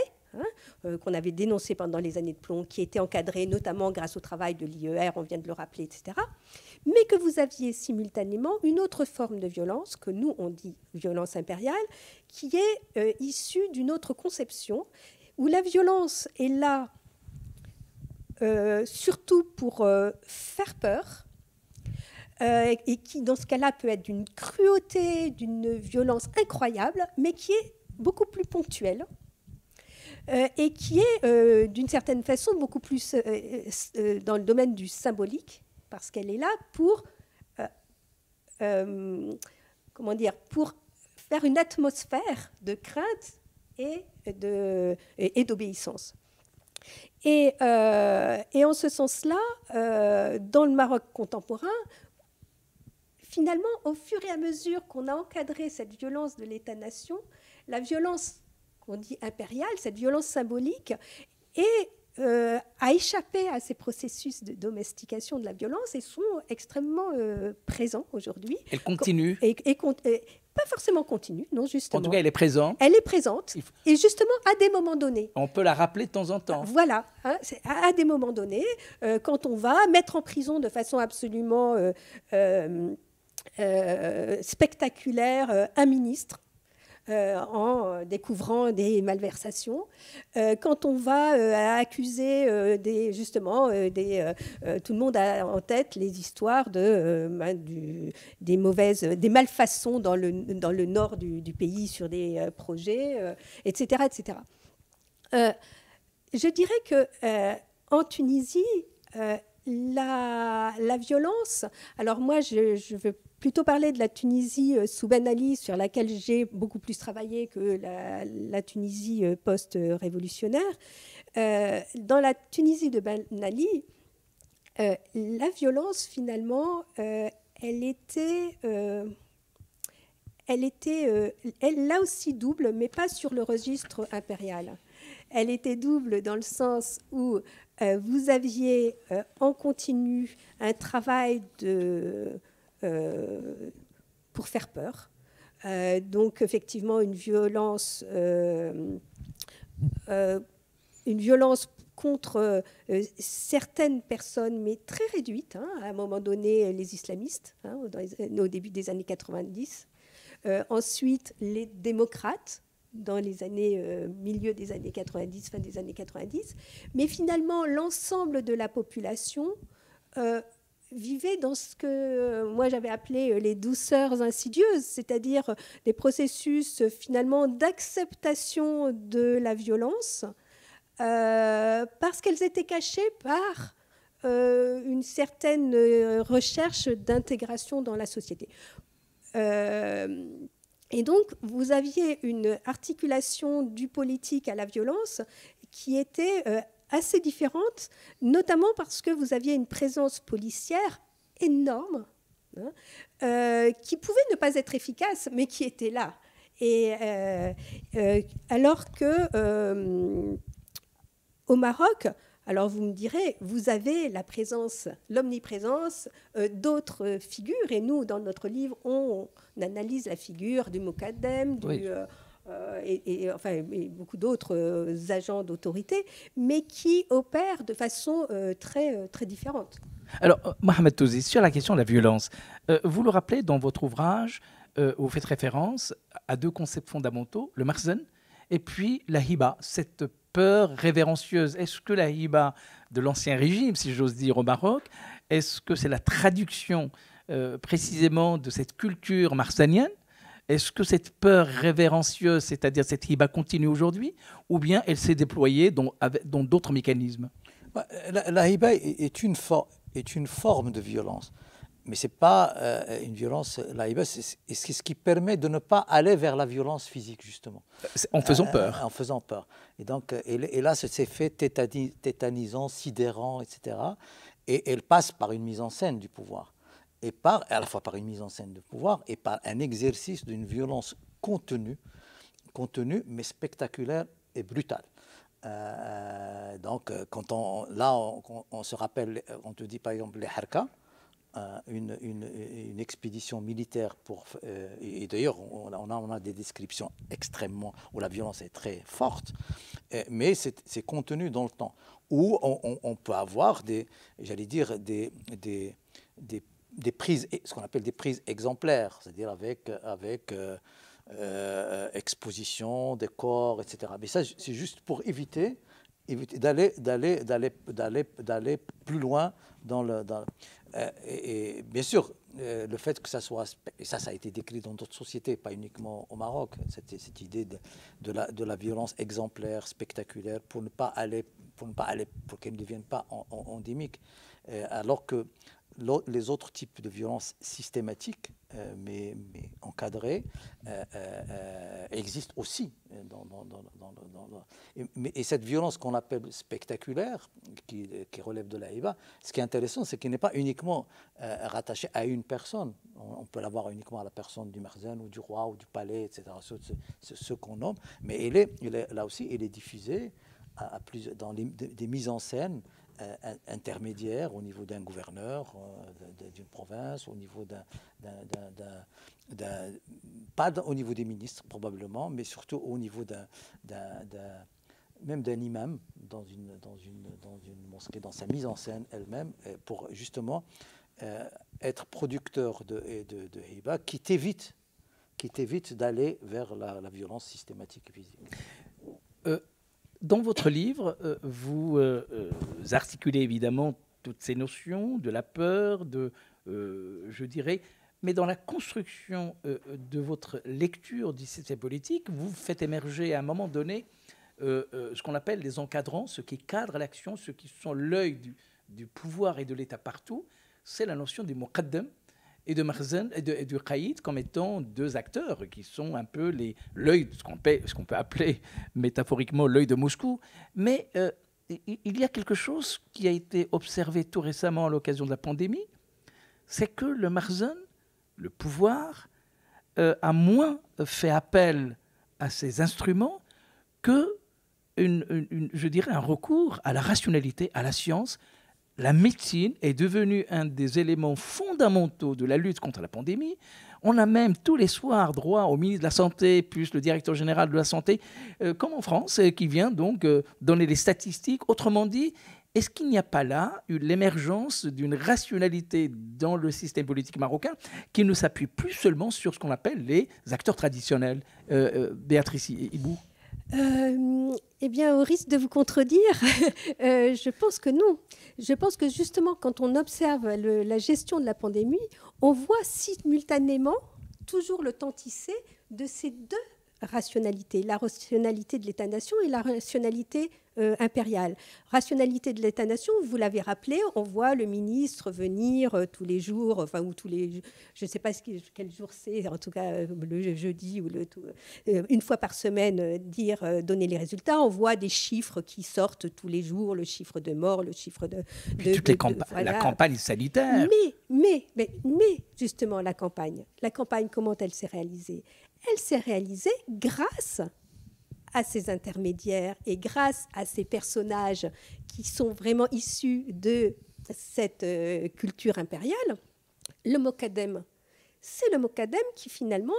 qu'on avait dénoncé pendant les années de plomb, qui était encadrée notamment grâce au travail de l'IER, on vient de le rappeler, etc. Mais que vous aviez simultanément une autre forme de violence, que nous, on dit violence impériale, qui est issue d'une autre conception, où la violence est là surtout pour faire peur, et qui, dans ce cas-là, peut être d'une cruauté, d'une violence incroyable, mais qui est beaucoup plus ponctuelle, et qui est, d'une certaine façon, beaucoup plus dans le domaine du symbolique, parce qu'elle est là pour, pour faire une atmosphère de crainte et d'obéissance. Et en ce sens-là, dans le Maroc contemporain, finalement, au fur et à mesure qu'on a encadré cette violence de l'État-nation, la violence qu'on dit impériale, cette violence symbolique, a échappé à ces processus de domestication de la violence et sont extrêmement présents aujourd'hui. Elle continue. Pas forcément continue, non, justement. En tout cas, elle est présente. Elle est présente, et justement à des moments donnés. On peut la rappeler de temps en temps. Voilà, hein, à des moments donnés, quand on va mettre en prison de façon absolument spectaculaire un ministre, en découvrant des malversations, quand on va accuser tout le monde a en tête les histoires des malfaçons dans le nord du pays sur des projets, etc., etc. Je dirais que en Tunisie, la violence. Alors moi, je veux plutôt parler de la Tunisie sous Ben Ali, sur laquelle j'ai beaucoup plus travaillé que la Tunisie post-révolutionnaire. Dans la Tunisie de Ben Ali, la violence, finalement, elle était là aussi double, mais pas sur le registre impérial. Elle était double dans le sens où vous aviez en continu un travail pour faire peur, Donc effectivement une violence contre certaines personnes, mais très réduites, hein, à un moment donné les islamistes, hein, au début des années 90. Ensuite les démocrates, dans les années, milieu des années 90, fin des années 90. Mais finalement, l'ensemble de la population vivait dans ce que moi j'avais appelé les douceurs insidieuses, c'est-à-dire des processus finalement d'acceptation de la violence, parce qu'elles étaient cachées par une certaine recherche d'intégration dans la société. Et donc, vous aviez une articulation du politique à la violence qui était assez différente, notamment parce que vous aviez une présence policière énorme, hein, qui pouvait ne pas être efficace, mais qui était là. Et alors que au Maroc, alors vous me direz, vous avez la présence, l'omniprésence d'autres figures, et nous, dans notre livre, on analyse la figure du Mokaddem, Oui. et beaucoup d'autres agents d'autorité, mais qui opèrent de façon très différente. Alors, Mohamed Touzi, sur la question de la violence, vous le rappelez dans votre ouvrage, vous faites référence à deux concepts fondamentaux, le marzen et puis la hiba, cette peur révérencieuse. Est-ce que la hiba de l'ancien régime, si j'ose dire, au Maroc, est-ce que c'est la traduction précisément de cette culture marsanienne? Est-ce que cette peur révérencieuse, c'est-à-dire cette hiba, continue aujourd'hui, ou bien elle s'est déployée dans d'autres mécanismes? La hiba est une forme de violence, mais ce n'est pas une violence. La hiba, c'est ce qui permet de ne pas aller vers la violence physique, justement. En faisant peur. En faisant peur. Et, donc, et là, c'est fait tétanisant, sidérant, etc. Et elle passe par une mise en scène du pouvoir. Et à la fois par une mise en scène du pouvoir et par un exercice d'une violence contenue, mais spectaculaire et brutale. Donc, quand on se rappelle, on te dit par exemple les Harka, une expédition militaire et d'ailleurs on a des descriptions extrêmement où la violence est très forte, mais c'est contenu dans le temps, où on peut avoir des prises, ce qu'on appelle des prises exemplaires, c'est-à-dire avec exposition des corps, etc. Mais ça, c'est juste pour éviter d'aller plus loin et bien sûr, le fait que ça soit, et ça a été décrit dans d'autres sociétés, pas uniquement au Maroc, cette idée de la violence exemplaire, spectaculaire, pour qu'elle ne devienne pas endémique, alors que les autres types de violences systématiques, mais encadrées, existent aussi. Et cette violence qu'on appelle spectaculaire, qui relève de la hiba, ce qui est intéressant, c'est qu'elle n'est pas uniquement rattachée à une personne. On peut l'avoir uniquement à la personne du marzen ou du roi ou du palais, etc., ce qu'on nomme. Mais là aussi, elle est diffusée dans des mises en scène intermédiaire au niveau d'un gouverneur d'une province, au niveau pas au niveau des ministres probablement, mais surtout au niveau même d'un imam dans une mosquée, dans sa mise en scène elle-même, pour justement être producteur de hiba qui t'évite d'aller vers la violence systématique et physique. Dans votre livre, vous articulez évidemment toutes ces notions de la peur, je dirais, mais dans la construction de votre lecture du système politique, vous faites émerger à un moment donné ce qu'on appelle les encadrants, ceux qui cadrent l'action, ceux qui sont l'œil du pouvoir et de l'État partout. C'est la notion du Mokaddem et de marzen et du qaïd comme étant deux acteurs qui sont un peu l'œil, ce qu'on peut appeler métaphoriquement l'œil de Moscou. Mais il y a quelque chose qui a été observé tout récemment à l'occasion de la pandémie, c'est que le marzen, le pouvoir, a moins fait appel à ces instruments que je dirais un recours à la rationalité, à la science, la médecine est devenue un des éléments fondamentaux de la lutte contre la pandémie. On a même tous les soirs droit au ministre de la Santé, plus le directeur général de la Santé, comme en France, qui vient donc donner les statistiques. Autrement dit, est-ce qu'il n'y a pas là l'émergence d'une rationalité dans le système politique marocain qui ne s'appuie plus seulement sur ce qu'on appelle les acteurs traditionnels? Béatrice Ibou. Eh bien, au risque de vous contredire, je pense que non. Je pense que justement, quand on observe la gestion de la pandémie, on voit simultanément toujours le temps tissé de ces deux rationalités, la rationalité de l'État-nation et la rationalité impériale. Rationalité de l'État-nation, vous l'avez rappelé, on voit le ministre venir tous les jours, enfin, ou tous les... Je ne sais pas quel jour c'est, en tout cas le jeudi, ou une fois par semaine, donner les résultats. On voit des chiffres qui sortent tous les jours, le chiffre de morts, le chiffre de... La campagne sanitaire. Mais justement, la campagne, comment elle s'est réalisée? Elle s'est réalisée grâce à ces intermédiaires et grâce à ces personnages qui sont vraiment issus de cette culture impériale. Le Mokadem, c'est le Mokadem qui finalement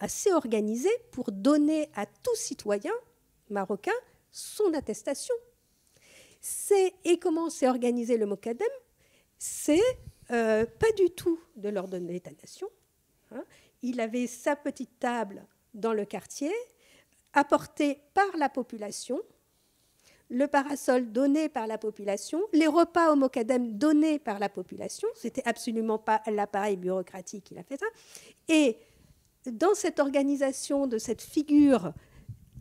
s'est organisé pour donner à tout citoyen marocain son attestation. Et comment s'est organisé le Mokadem? C'est pas du tout de l'ordre de l'État-nation. Il avait sa petite table dans le quartier, apporté par la population, le parasol donné par la population, les repas au Mokadem donnés par la population. C'était absolument pas l'appareil bureaucratique qui a fait ça. Et dans cette organisation de cette figure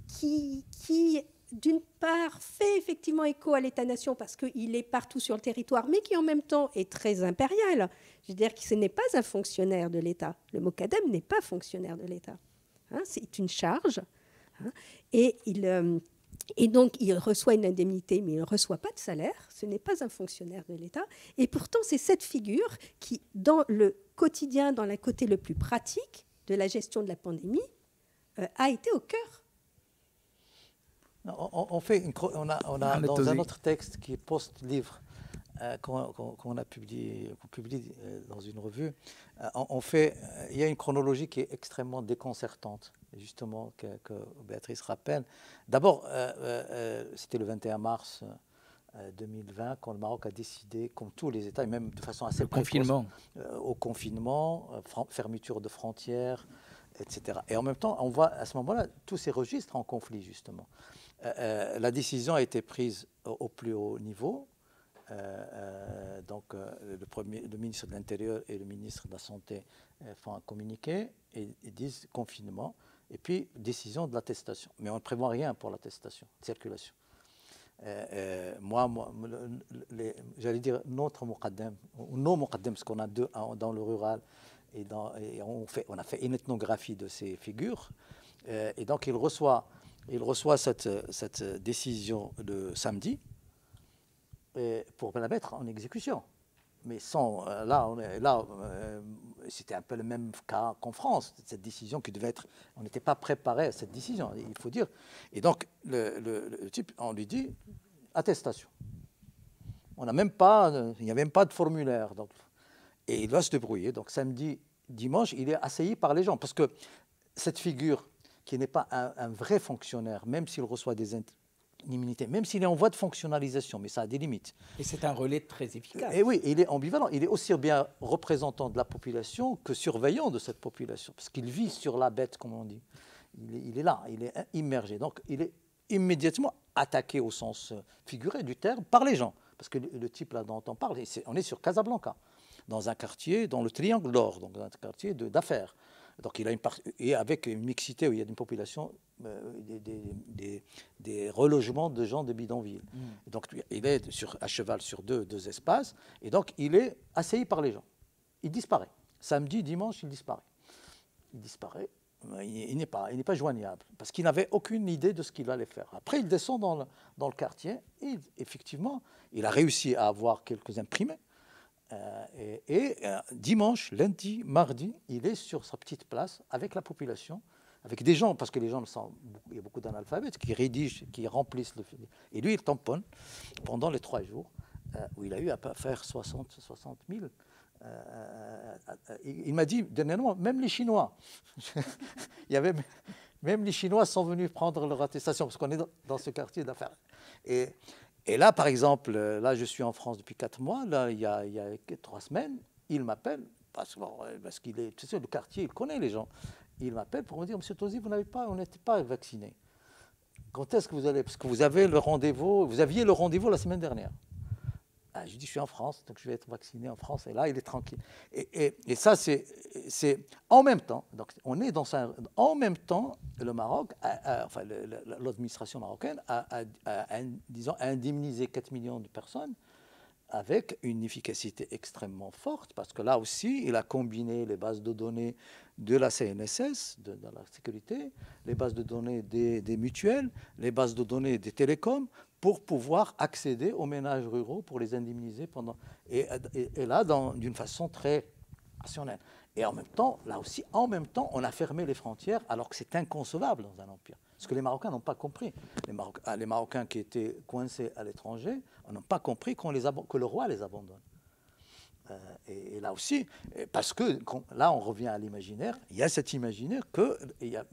qui d'une part, fait effectivement écho à l'État-nation parce qu'il est partout sur le territoire, mais qui en même temps est très impérial. Je veux dire que ce n'est pas un fonctionnaire de l'État. Le Mokadem n'est pas fonctionnaire de l'État. C'est une charge. Et donc, il reçoit une indemnité, mais il ne reçoit pas de salaire. Ce n'est pas un fonctionnaire de l'État. Et pourtant, c'est cette figure qui, dans le quotidien, dans le côté le plus pratique de la gestion de la pandémie, a été au cœur. On a dans un autre texte qui est post-livre qu'on publie dans une revue, il y a une chronologie qui est extrêmement déconcertante, justement, que Béatrice rappelle. D'abord, c'était le 21 mars 2020 quand le Maroc a décidé, comme tous les États, et même de façon assez précoce, au confinement, fermeture de frontières, etc. Et en même temps, on voit à ce moment-là tous ces registres en conflit, justement. La décision a été prise au plus haut niveau. Donc, le ministre de l'Intérieur et le ministre de la Santé font un communiqué et disent confinement. Et puis, décision de l'attestation. Mais on ne prévoit rien pour l'attestation de circulation. J'allais dire notre Mokadem, ou nos Mokadem, parce qu'on a deux dans le rural. Et on a fait une ethnographie de ces figures. Et donc, il reçoit cette décision le samedi pour la mettre en exécution. Mais c'était un peu le même cas qu'en France, cette décision qui devait être... On n'était pas préparé à cette décision, il faut dire. Et donc, le type, on lui dit attestation. Il n'y a même pas de formulaire. Donc, et il va se débrouiller. Donc, samedi, dimanche, il est assailli par les gens. Parce que cette figure, qui n'est pas un vrai fonctionnaire, même s'il reçoit des indemnités, même s'il est en voie de fonctionnalisation, mais ça a des limites. Et c'est un relais très efficace. Et oui, il est ambivalent. Il est aussi bien représentant de la population que surveillant de cette population, parce qu'il vit sur la bête, comme on dit. Il est là, il est immergé. Donc, il est immédiatement attaqué au sens figuré du terme par les gens. Parce que le type là dont on parle, on est sur Casablanca, dans un quartier, dans le Triangle d'Or, donc dans un quartier d'affaires. Donc il a et avec une mixité où il y a une population, des relogements de gens de bidonville. Donc il est à cheval sur deux espaces, et donc il est assailli par les gens. Il disparaît. Samedi, dimanche, il disparaît. Il n'est pas joignable, parce qu'il n'avait aucune idée de ce qu'il allait faire. Après, il descend dans le quartier, et effectivement, il a réussi à avoir quelques imprimés. Dimanche, lundi, mardi, il est sur sa petite place avec la population, avec des gens, parce que les gens il y a beaucoup d'analphabètes qui rédigent, qui remplissent et lui il tamponne pendant les 3 jours où il a eu à faire 60 000. Il m'a dit dernièrement, même les Chinois, il y avait, même les Chinois sont venus prendre leur attestation, parce qu'on est dans ce quartier d'affaires. Et là, par exemple, là, je suis en France depuis 4 mois, là, il y a 3 semaines, il m'appelle, parce qu'il est, tu sais, le quartier, il connaît les gens. Il m'appelle pour me dire, Monsieur Tosi, on n'était pas vacciné. Quand est-ce que vous allez? Parce que vous aviez le rendez-vous la semaine dernière. Ah, je dis, je suis en France, donc je vais être vacciné en France. Et là, il est tranquille. Et ça, c'est en même temps. Donc, on est dans un. En même temps, le Maroc, enfin, l'administration marocaine disons, a indemnisé 4 millions de personnes avec une efficacité extrêmement forte, parce que là aussi, il a combiné les bases de données de la CNSS, de la sécurité, les bases de données des mutuelles, les bases de données des télécoms, pour pouvoir accéder aux ménages ruraux, pour les indemniser et là, d'une façon très rationnelle. Et en même temps, là aussi, on a fermé les frontières, alors que c'est inconcevable dans un empire. Ce que les Marocains n'ont pas compris. Les Marocains qui étaient coincés à l'étranger n'ont pas compris que le roi les abandonne. Et là aussi, parce que là, on revient à l'imaginaire, il y a cet imaginaire que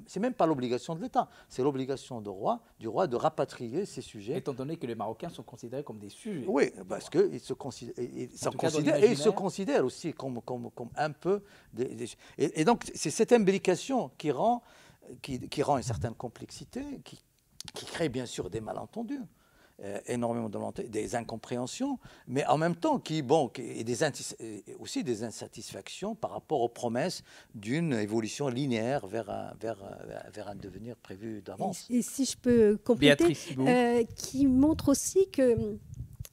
c'est même pas l'obligation de l'État, c'est l'obligation du roi de rapatrier ces sujets. Étant donné que les Marocains sont considérés comme des sujets. Oui, parce qu'ils se considèrent aussi comme un peu et donc, c'est cette imbrication qui rend une certaine complexité, qui crée bien sûr des malentendus. Énormément des incompréhensions, mais en même temps aussi des insatisfactions par rapport aux promesses d'une évolution linéaire vers un devenir prévu d'avance. Et si je peux compléter, qui montre aussi que,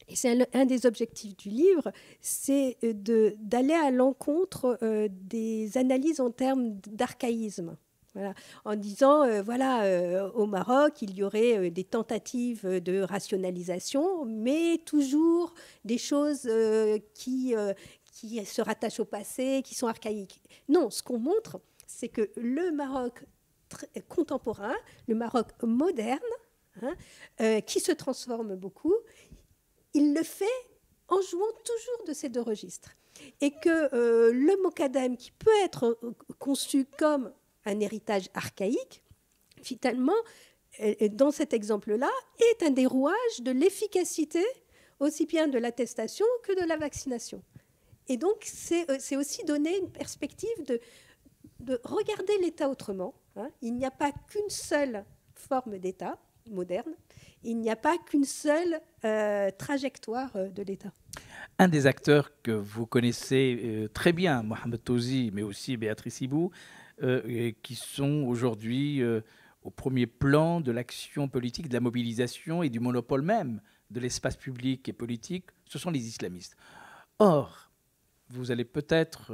et c'est un des objectifs du livre, c'est d'aller à l'encontre des analyses en termes d'archaïsme. Voilà. En disant, au Maroc, il y aurait des tentatives de rationalisation, mais toujours des choses qui se rattachent au passé, qui sont archaïques. Non, ce qu'on montre, c'est que le Maroc contemporain, le Maroc moderne, qui se transforme beaucoup, il le fait en jouant toujours de ces deux registres. Et que le Mokadem, qui peut être conçu comme un héritage archaïque, finalement, dans cet exemple-là, est un des rouages de l'efficacité aussi bien de l'attestation que de la vaccination. Et donc, c'est aussi donner une perspective de regarder l'État autrement. Il n'y a pas qu'une seule forme d'État moderne, il n'y a pas qu'une seule trajectoire de l'État. Un des acteurs que vous connaissez très bien, Mohamed Tosi, mais aussi Béatrice Ibou, qui sont aujourd'hui au premier plan de l'action politique, de la mobilisation et du monopole même de l'espace public et politique, ce sont les islamistes. Or, vous allez peut-être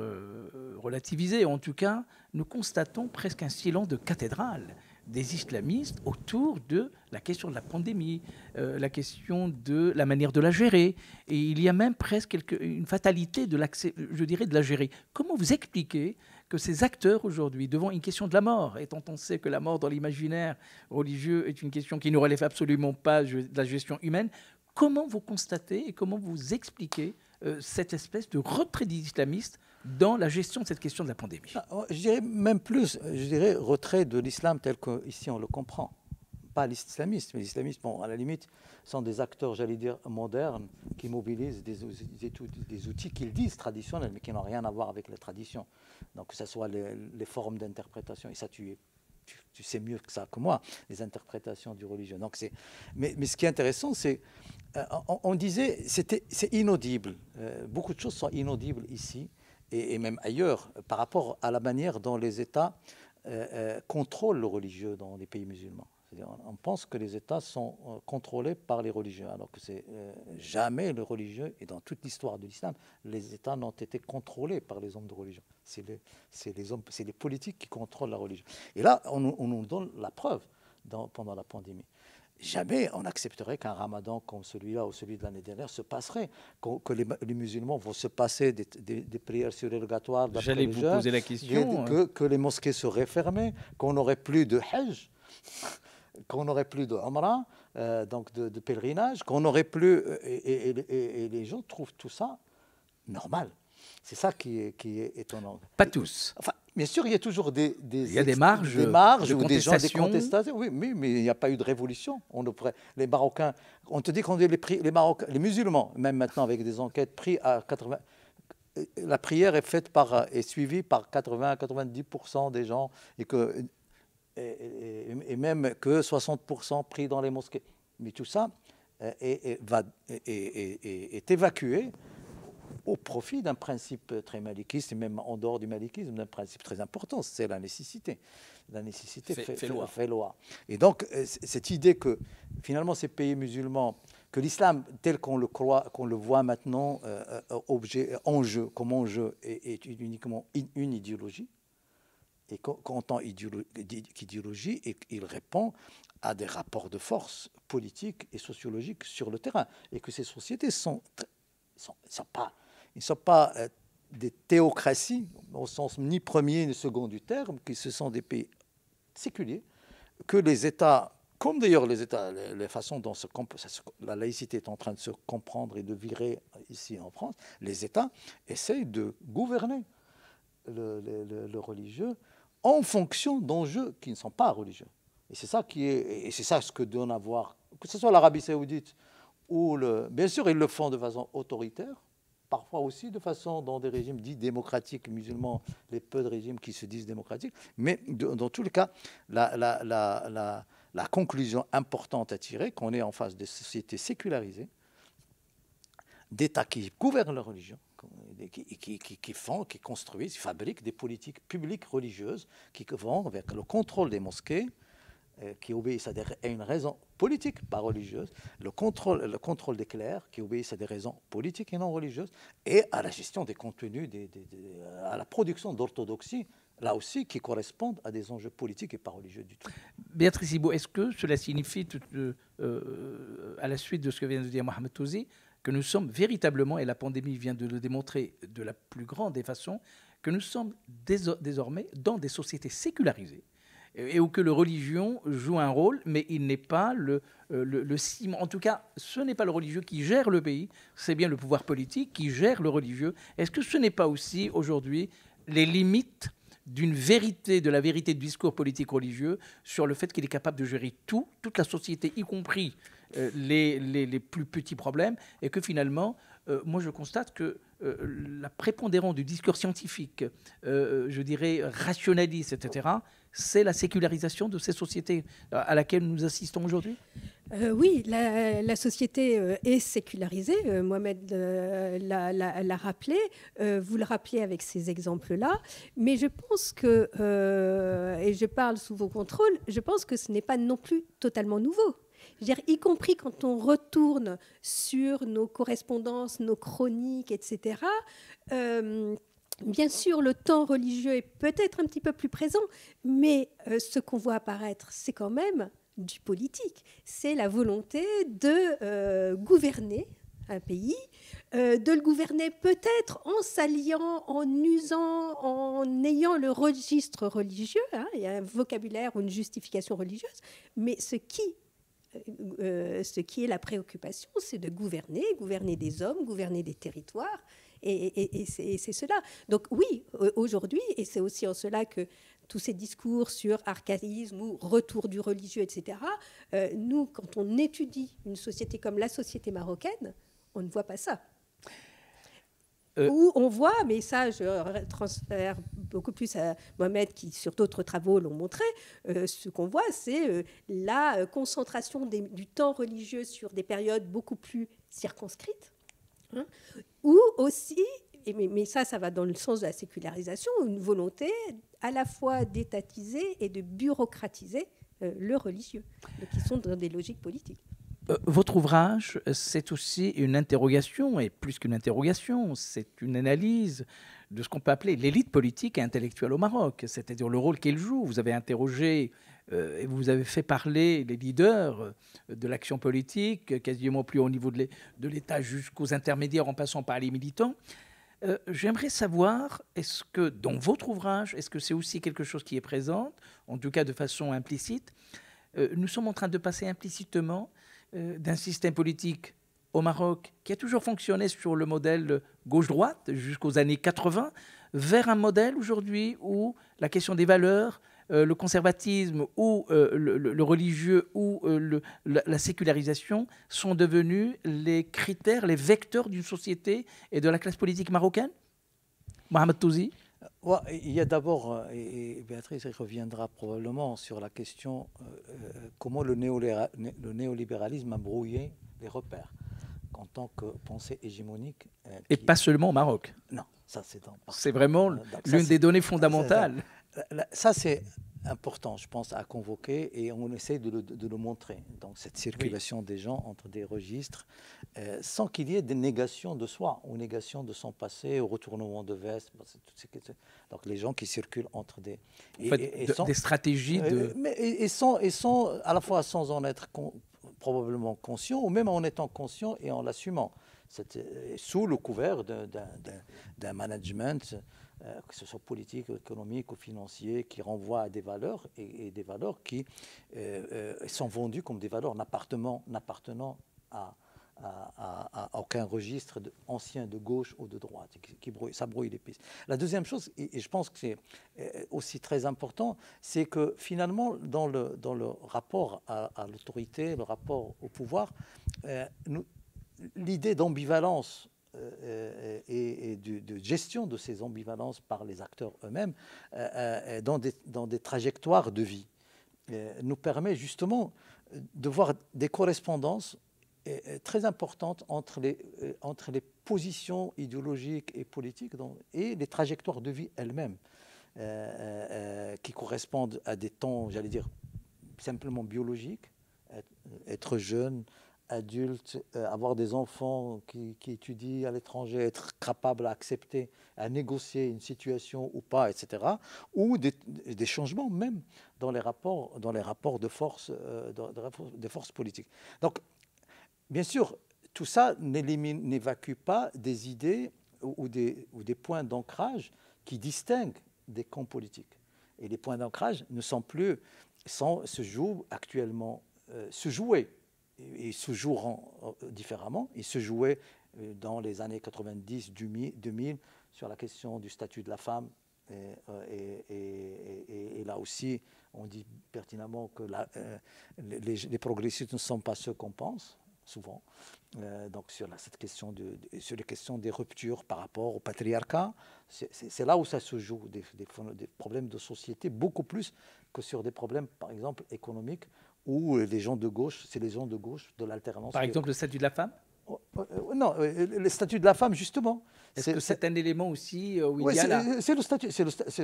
relativiser, en tout cas, nous constatons presque un silence de cathédrale des islamistes autour de la question de la pandémie, la question de la manière de la gérer. Et il y a même presque une fatalité de l'accès, je dirais, de la gérer. Comment vous expliquez que ces acteurs aujourd'hui, devant une question de la mort, étant on sait que la mort dans l'imaginaire religieux est une question qui ne relève absolument pas de la gestion humaine, comment vous constatez et comment vous expliquez cette espèce de retrait des islamistes dans la gestion de cette question de la pandémie? Je dirais même plus, je dirais retrait de l'islam tel qu'ici on le comprend. Pas l'islamisme, mais l'islamisme, bon, à la limite, sont des acteurs, j'allais dire, modernes, qui mobilisent des outils qu'ils disent traditionnels, mais qui n'ont rien à voir avec la tradition. Donc, que ce soit les formes d'interprétation, et ça, tu sais mieux que ça que moi, les interprétations du religieux. Donc, mais ce qui est intéressant, c'est, on disait, c'est inaudible. Beaucoup de choses sont inaudibles ici, et même ailleurs, par rapport à la manière dont les États contrôlent le religieux dans les pays musulmans. On pense que les États sont contrôlés par les religieux, alors que c'est jamais le religieux, et dans toute l'histoire de l'islam, les États n'ont été contrôlés par les hommes de religion. C'est les politiques qui contrôlent la religion. Et là, on nous donne la preuve pendant la pandémie. Jamais on accepterait qu'un ramadan comme celui-là ou celui de l'année dernière se passerait, que les musulmans vont se passer des prières surérogatoires. J'allais vous poser la question. Que les mosquées seraient fermées, qu'on n'aurait plus de hajj, qu'on n'aurait plus de umrah, donc de pèlerinage, qu'on aurait plus, et les gens trouvent tout ça normal. C'est ça qui est étonnant. Pas tous. Enfin, bien sûr, il y a toujours des marges ou des gens, des contestation. contestations. Oui, mais il n'y a pas eu de révolution. Les Marocains, on te dit qu'on est les musulmans, même maintenant avec des enquêtes, pris à 80. La prière est suivie par 80-90% des gens et même que 60% pris dans les mosquées. Mais tout ça est évacué au profit d'un principe très malikiste, et même en dehors du malikisme, d'un principe très important, c'est la nécessité. La nécessité fait loi. Et donc, cette idée que, finalement, ces pays musulmans, que l'islam, tel qu'on le croit, qu'on le voit maintenant, comme enjeu, est uniquement une idéologie, et qu'entend idéologie, et il répond à des rapports de force politiques et sociologiques sur le terrain, et que ces sociétés ne sont pas des théocraties, au sens ni premier ni second du terme, que ce sont des pays séculiers, que les États, comme d'ailleurs les États, les façons dont la laïcité est en train de se comprendre et de virer ici en France, les États essayent de gouverner le religieux en fonction d'enjeux qui ne sont pas religieux. Et c'est ça ce que donne à voir, que ce soit l'Arabie Saoudite ou bien sûr, ils le font de façon autoritaire, parfois aussi de façon dans des régimes dits démocratiques musulmans, les peu de régimes qui se disent démocratiques. Mais dans tous les cas, la conclusion importante à tirer, qu'on est en face de sociétés sécularisées, d'États qui gouvernent la religion, qui construisent, qui fabriquent des politiques publiques religieuses qui vont vers le contrôle des mosquées, qui obéissent à une raison politique, pas religieuse, le contrôle des clercs, qui obéissent à des raisons politiques et non religieuses, et à la gestion des contenus, à la production d'orthodoxie, là aussi, qui correspondent à des enjeux politiques et pas religieux du tout. Béatrice Ibo, est-ce que cela signifie, à la suite de ce que vient de dire Mohamed Touzi, que nous sommes véritablement, et la pandémie vient de le démontrer de la plus grande des façons, que nous sommes désormais dans des sociétés sécularisées, et où que la religion joue un rôle, mais il n'est pas le ciment. En tout cas, ce n'est pas le religieux qui gère le pays, c'est bien le pouvoir politique qui gère le religieux. Est-ce que ce n'est pas aussi, aujourd'hui, les limites de la vérité du discours politique religieux sur le fait qu'il est capable de gérer toute la société, y compris les plus petits problèmes, et que finalement, moi je constate que la prépondérance du discours scientifique, je dirais rationaliste, etc., c'est la sécularisation de ces sociétés à laquelle nous assistons aujourd'hui? Oui, la société est sécularisée. Mohamed l'a rappelé. Vous le rappelez avec ces exemples-là. Mais je pense que, et je parle sous vos contrôles, je pense que ce n'est pas non plus totalement nouveau. Je veux dire, y compris quand on retourne sur nos correspondances, nos chroniques, etc., bien sûr, le temps religieux est peut-être un petit peu plus présent, mais ce qu'on voit apparaître, c'est quand même du politique. C'est la volonté de gouverner un pays, de le gouverner peut-être en s'alliant, en usant, en ayant le registre religieux. Il y a un vocabulaire ou une justification religieuse, mais ce qui est la préoccupation, c'est de gouverner des hommes, gouverner des territoires, et c'est cela. Donc oui, aujourd'hui, et c'est aussi en cela que tous ces discours sur archaïsme ou retour du religieux, etc., nous, quand on étudie une société comme la société marocaine, on ne voit pas ça. Où on voit, mais ça je transfère beaucoup plus à Mohamed qui sur d'autres travaux l'ont montré, ce qu'on voit c'est la concentration du temps religieux sur des périodes beaucoup plus circonscrites, ou aussi, mais ça va dans le sens de la sécularisation, une volonté à la fois d'étatiser et de bureaucratiser le religieux, donc qui sont dans des logiques politiques. Votre ouvrage, c'est aussi une interrogation, et plus qu'une interrogation, c'est une analyse de ce qu'on peut appeler l'élite politique et intellectuelle au Maroc, c'est-à-dire le rôle qu'elle joue. Vous avez interrogé et vous avez fait parler les leaders de l'action politique, quasiment plus au niveau de l'État jusqu'aux intermédiaires en passant par les militants. J'aimerais savoir, est-ce que dans votre ouvrage, est-ce que c'est aussi quelque chose qui est présent, en tout cas de façon implicite, nous sommes en train de passer implicitement d'un système politique au Maroc qui a toujours fonctionné sur le modèle gauche-droite jusqu'aux années 80 vers un modèle aujourd'hui où la question des valeurs, le conservatisme ou le religieux ou la sécularisation sont devenus les critères, les vecteurs d'une société et de la classe politique marocaine? Mohamed Touzi. Ouais, il y a d'abord, et Béatrice reviendra probablement sur la question comment le néolibéralisme a brouillé les repères en tant que pensée hégémonique. Et pas seulement au Maroc. Non, ça c'est dans. C'est vraiment l'une des données fondamentales. Ça c'est important, je pense, à convoquer et on essaie de le montrer. Donc cette circulation des gens entre des registres sans qu'il y ait des négations de soi ou négation de son passé, au retournement de veste. Donc les gens qui circulent entre des... des stratégies de... Et sont à la fois sans en être probablement conscients ou même en étant conscients et en l'assumant. Sous le couvert d'un management que ce soit politique, économique ou financier, qui renvoie à des valeurs et des valeurs qui sont vendues comme des valeurs n'appartenant à aucun registre ancien de gauche ou de droite. Ça brouille les pistes. La deuxième chose, et je pense que c'est aussi très important, c'est que finalement, dans le rapport à l'autorité, le rapport au pouvoir, l'idée d'ambivalence et de gestion de ces ambivalences par les acteurs eux-mêmes dans des trajectoires de vie nous permet justement de voir des correspondances très importantes entre les positions idéologiques et politiques et les trajectoires de vie elles-mêmes qui correspondent à des temps, j'allais dire, simplement biologiques, être jeune, adulte, avoir des enfants qui étudient à l'étranger, être capable à accepter, à négocier une situation ou pas, etc. Ou des changements même dans les rapports de force, de force politiques. Donc, bien sûr, tout ça n'évacue pas des idées ou des points d'ancrage qui distinguent des camps politiques. Et les points d'ancrage ne sont plus, se jouent actuellement, se jouaient. Ils se joueront différemment. Ils se jouaient dans les années 90, 2000 sur la question du statut de la femme. Et là aussi, on dit pertinemment que les progressistes ne sont pas ceux qu'on pense, souvent. Donc sur sur les questions des ruptures par rapport au patriarcat, c'est là où ça se joue, des problèmes de société, beaucoup plus que sur des problèmes, par exemple, économiques, où les gens de gauche, c'est les gens de gauche de l'alternance. Par exemple, le statut de la femme ? Non, le statut de la femme, justement. Est-ce que c'est un élément aussi où il y a là... C'est le statut.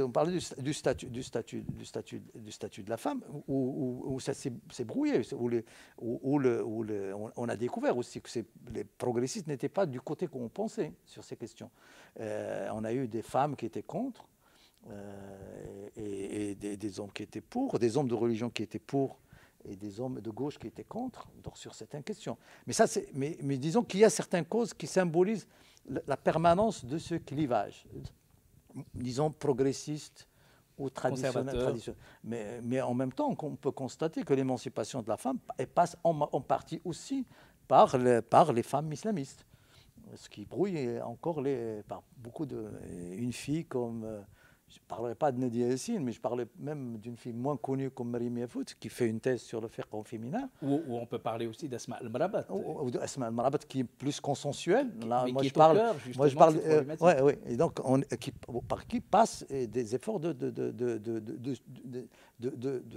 On parlait du statut de la femme, où ça s'est brouillé, où on a découvert aussi que les progressistes n'étaient pas du côté qu'on pensait sur ces questions. On a eu des femmes qui étaient contre, et des hommes qui étaient pour, des hommes de religion qui étaient pour, et des hommes de gauche qui étaient contre, donc sur certaines questions. Mais disons qu'il y a certaines causes qui symbolisent la permanence de ce clivage, disons progressiste ou traditionnel. Mais en même temps, on peut constater que l'émancipation de la femme passe en partie aussi par les femmes islamistes, ce qui brouille encore par beaucoup une fille comme... Je ne parlerai pas de Nadia Yassine, mais je parlais même d'une fille moins connue comme Marim Yafout, qui fait une thèse sur le fiqh au féminin. Ou on peut parler aussi d'Asma Al-Marabat. Ou d'Asma Al-Marabat, qui est plus consensuelle. Là, moi, je parle, oui. Et donc, par qui passent des efforts de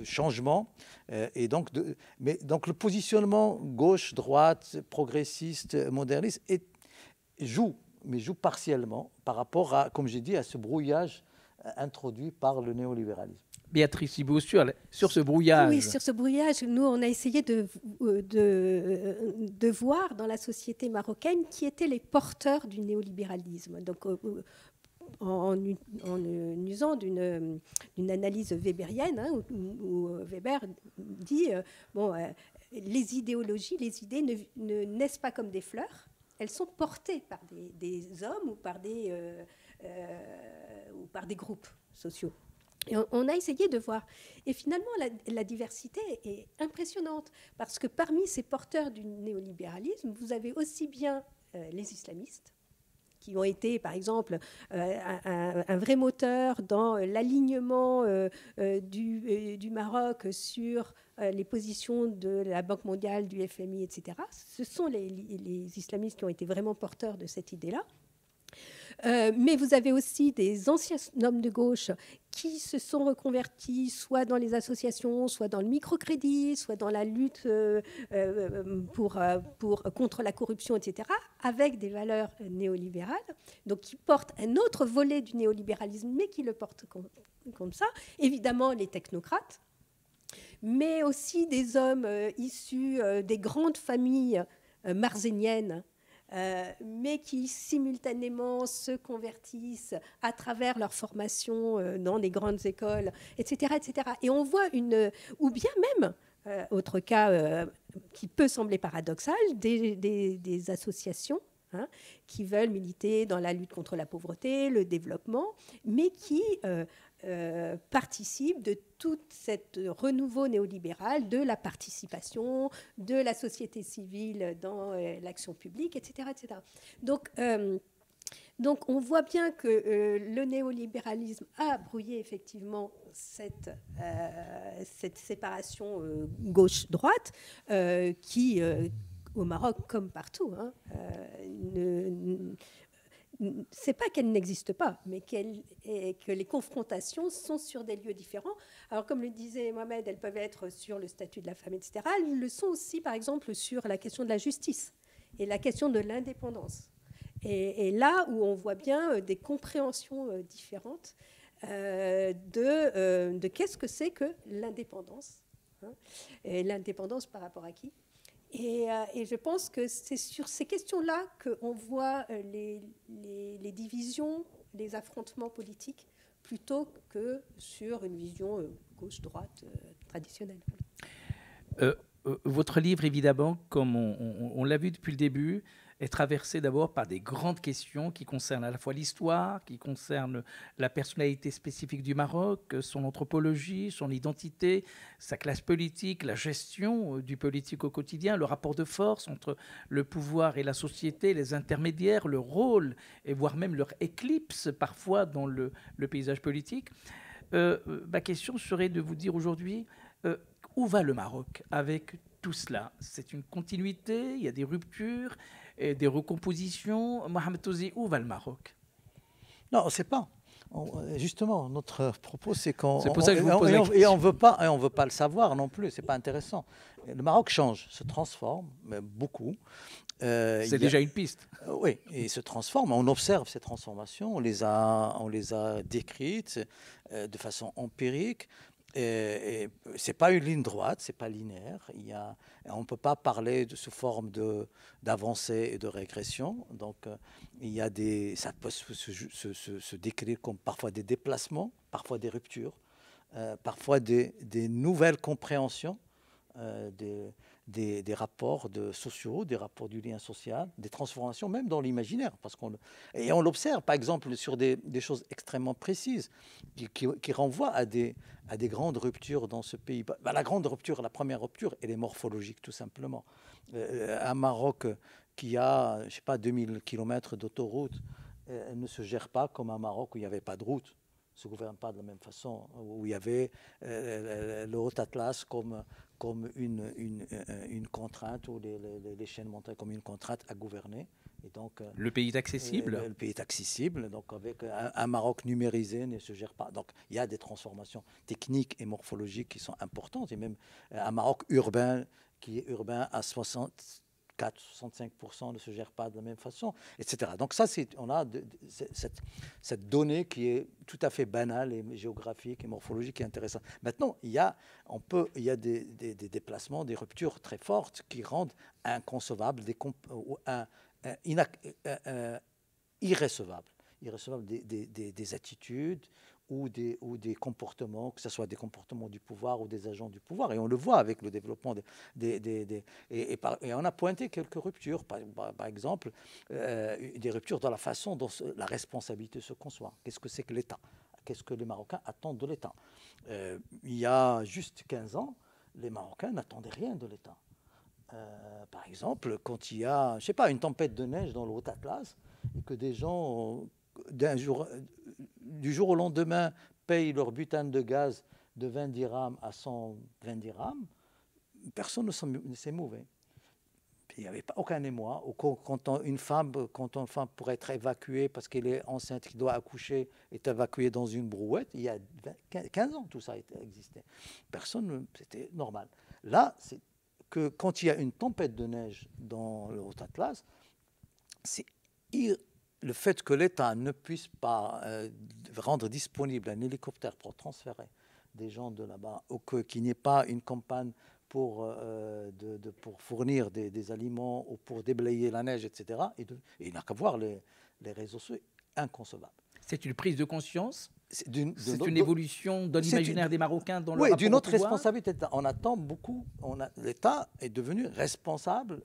changement. Et donc, donc, le positionnement gauche-droite, progressiste, moderniste, joue partiellement par rapport à, comme j'ai dit, à ce brouillage introduit par le néolibéralisme. Béatrice Ibou, sur ce brouillage. Oui, sur ce brouillage, nous, on a essayé de voir dans la société marocaine qui étaient les porteurs du néolibéralisme. Donc, en usant d'une analyse weberienne, hein, où Weber dit les idéologies, les idées ne naissent pas comme des fleurs, elles sont portées par des hommes ou par des groupes sociaux. Et on a essayé de voir. Et finalement, la diversité est impressionnante, parce que parmi ces porteurs du néolibéralisme, vous avez aussi bien les islamistes, qui ont été, par exemple, un vrai moteur dans l'alignement du Maroc sur les positions de la Banque mondiale, du FMI, etc. Ce sont les islamistes qui ont été vraiment porteurs de cette idée-là. Mais vous avez aussi des anciens hommes de gauche qui se sont reconvertis soit dans les associations, soit dans le microcrédit, soit dans la lutte contre la corruption, etc., avec des valeurs néolibérales, donc qui portent un autre volet du néolibéralisme, mais qui le portent comme ça. Évidemment, les technocrates, mais aussi des hommes issus des grandes familles marzéniennes, mais qui simultanément se convertissent à travers leur formation dans les grandes écoles, etc., etc. Et on voit ou bien même, autre cas qui peut sembler paradoxal, des associations qui veulent militer dans la lutte contre la pauvreté, le développement, mais qui participent de tout ce renouveau néolibéral, de la participation, de la société civile dans l'action publique, etc., etc. Donc on voit bien que le néolibéralisme a brouillé effectivement cette séparation gauche-droite qui, au Maroc comme partout, c'est pas qu'elle n'existe pas, mais que les confrontations sont sur des lieux différents. Alors, comme le disait Mohamed, elles peuvent être sur le statut de la femme, etc. Elles le sont aussi, par exemple, sur la question de la justice et la question de l'indépendance. Et là où on voit bien des compréhensions différentes de qu'est-ce que c'est que l'indépendance. Et l'indépendance par rapport à qui ? Et je pense que c'est sur ces questions-là qu'on voit les divisions, les affrontements politiques, plutôt que sur une vision gauche-droite traditionnelle. Votre livre, évidemment, comme on l'a vu depuis le début, est traversé d'abord par des grandes questions qui concernent à la fois l'histoire, qui concernent la personnalité spécifique du Maroc, son anthropologie, son identité, sa classe politique, la gestion du politique au quotidien, le rapport de force entre le pouvoir et la société, les intermédiaires, le rôle, et voire même leur éclipse parfois dans le paysage politique. Ma question serait de vous dire aujourd'hui, où va le Maroc avec tout cela? C'est une continuité, il y a des ruptures, et des recompositions. Mohamed Touzi, où va le Maroc? Non, on ne sait pas. Justement, notre propos, c'est qu'on... C'est pour ça que je vous pose la question. Et on ne veut pas le savoir non plus, ce n'est pas intéressant. Le Maroc change, se transforme, mais beaucoup. C'est déjà une piste. Oui, et il se transforme. On observe ces transformations, on les a décrites de façon empirique. Et ce n'est pas une ligne droite, ce n'est pas linéaire. On ne peut pas parler sous forme d'avancée et de régression. Donc, ça peut se décrire comme parfois des déplacements, parfois des ruptures, parfois des nouvelles compréhensions des rapports sociaux, des rapports du lien social, des transformations même dans l'imaginaire. Et on l'observe, par exemple, sur des choses extrêmement précises qui renvoient à des grandes ruptures dans ce pays. La grande rupture, la première rupture, elle est morphologique, tout simplement. Un Maroc qui a, je ne sais pas, 2000 km d'autoroute, ne se gère pas comme un Maroc où il n'y avait pas de route. Ne se gouverne pas de la même façon, où il y avait le Haut-Atlas comme une contrainte, ou les chaînes montagnes comme une contrainte à gouverner. Et donc, le pays est accessible. Le pays est accessible, donc avec un Maroc numérisé ne se gère pas. Donc il y a des transformations techniques et morphologiques qui sont importantes. Et même un Maroc urbain qui est urbain à 64-65% ne se gère pas de la même façon, etc. Donc ça, on a cette donnée qui est tout à fait banale et géographique et morphologique et intéressante. Maintenant, il y a des déplacements, des ruptures très fortes qui rendent inconcevable irrécevable des attitudes ou des comportements, que ce soit des comportements du pouvoir ou des agents du pouvoir. Et on le voit avec le développement et on a pointé quelques ruptures, par exemple, des ruptures dans la façon dont la responsabilité se conçoit. Qu'est-ce que c'est que l'État? qu'est-ce que les Marocains attendent de l'État. Il y a juste 15 ans, les Marocains n'attendaient rien de l'État. Par exemple, quand il y a, je sais pas, une tempête de neige dans le Haut Atlas et que des gens, du jour au lendemain, payent leur butane de gaz de 20 dirhams à 120 dirhams, personne ne s'émouvait. Il n'y avait pas aucun émoi. Quand une femme, pour être évacuée parce qu'elle est enceinte, qui doit accoucher, est évacuée dans une brouette, il y a 15 ans, tout ça a existé. Personne, c'était normal. Là, c'est que quand il y a une tempête de neige dans le Haut Atlas, c'est le fait que l'État ne puisse pas rendre disponible un hélicoptère pour transférer des gens de là-bas, ou qu'il n'y ait pas une campagne pour fournir des aliments ou pour déblayer la neige, etc. Et il n'a qu'à voir les réseaux sociaux, inconcevable. C'est une prise de conscience. C'est une évolution évolution de l'imaginaire des Marocains dans le rapport au pouvoir. Oui, d'une autre responsabilité. On attend beaucoup. L'État est devenu responsable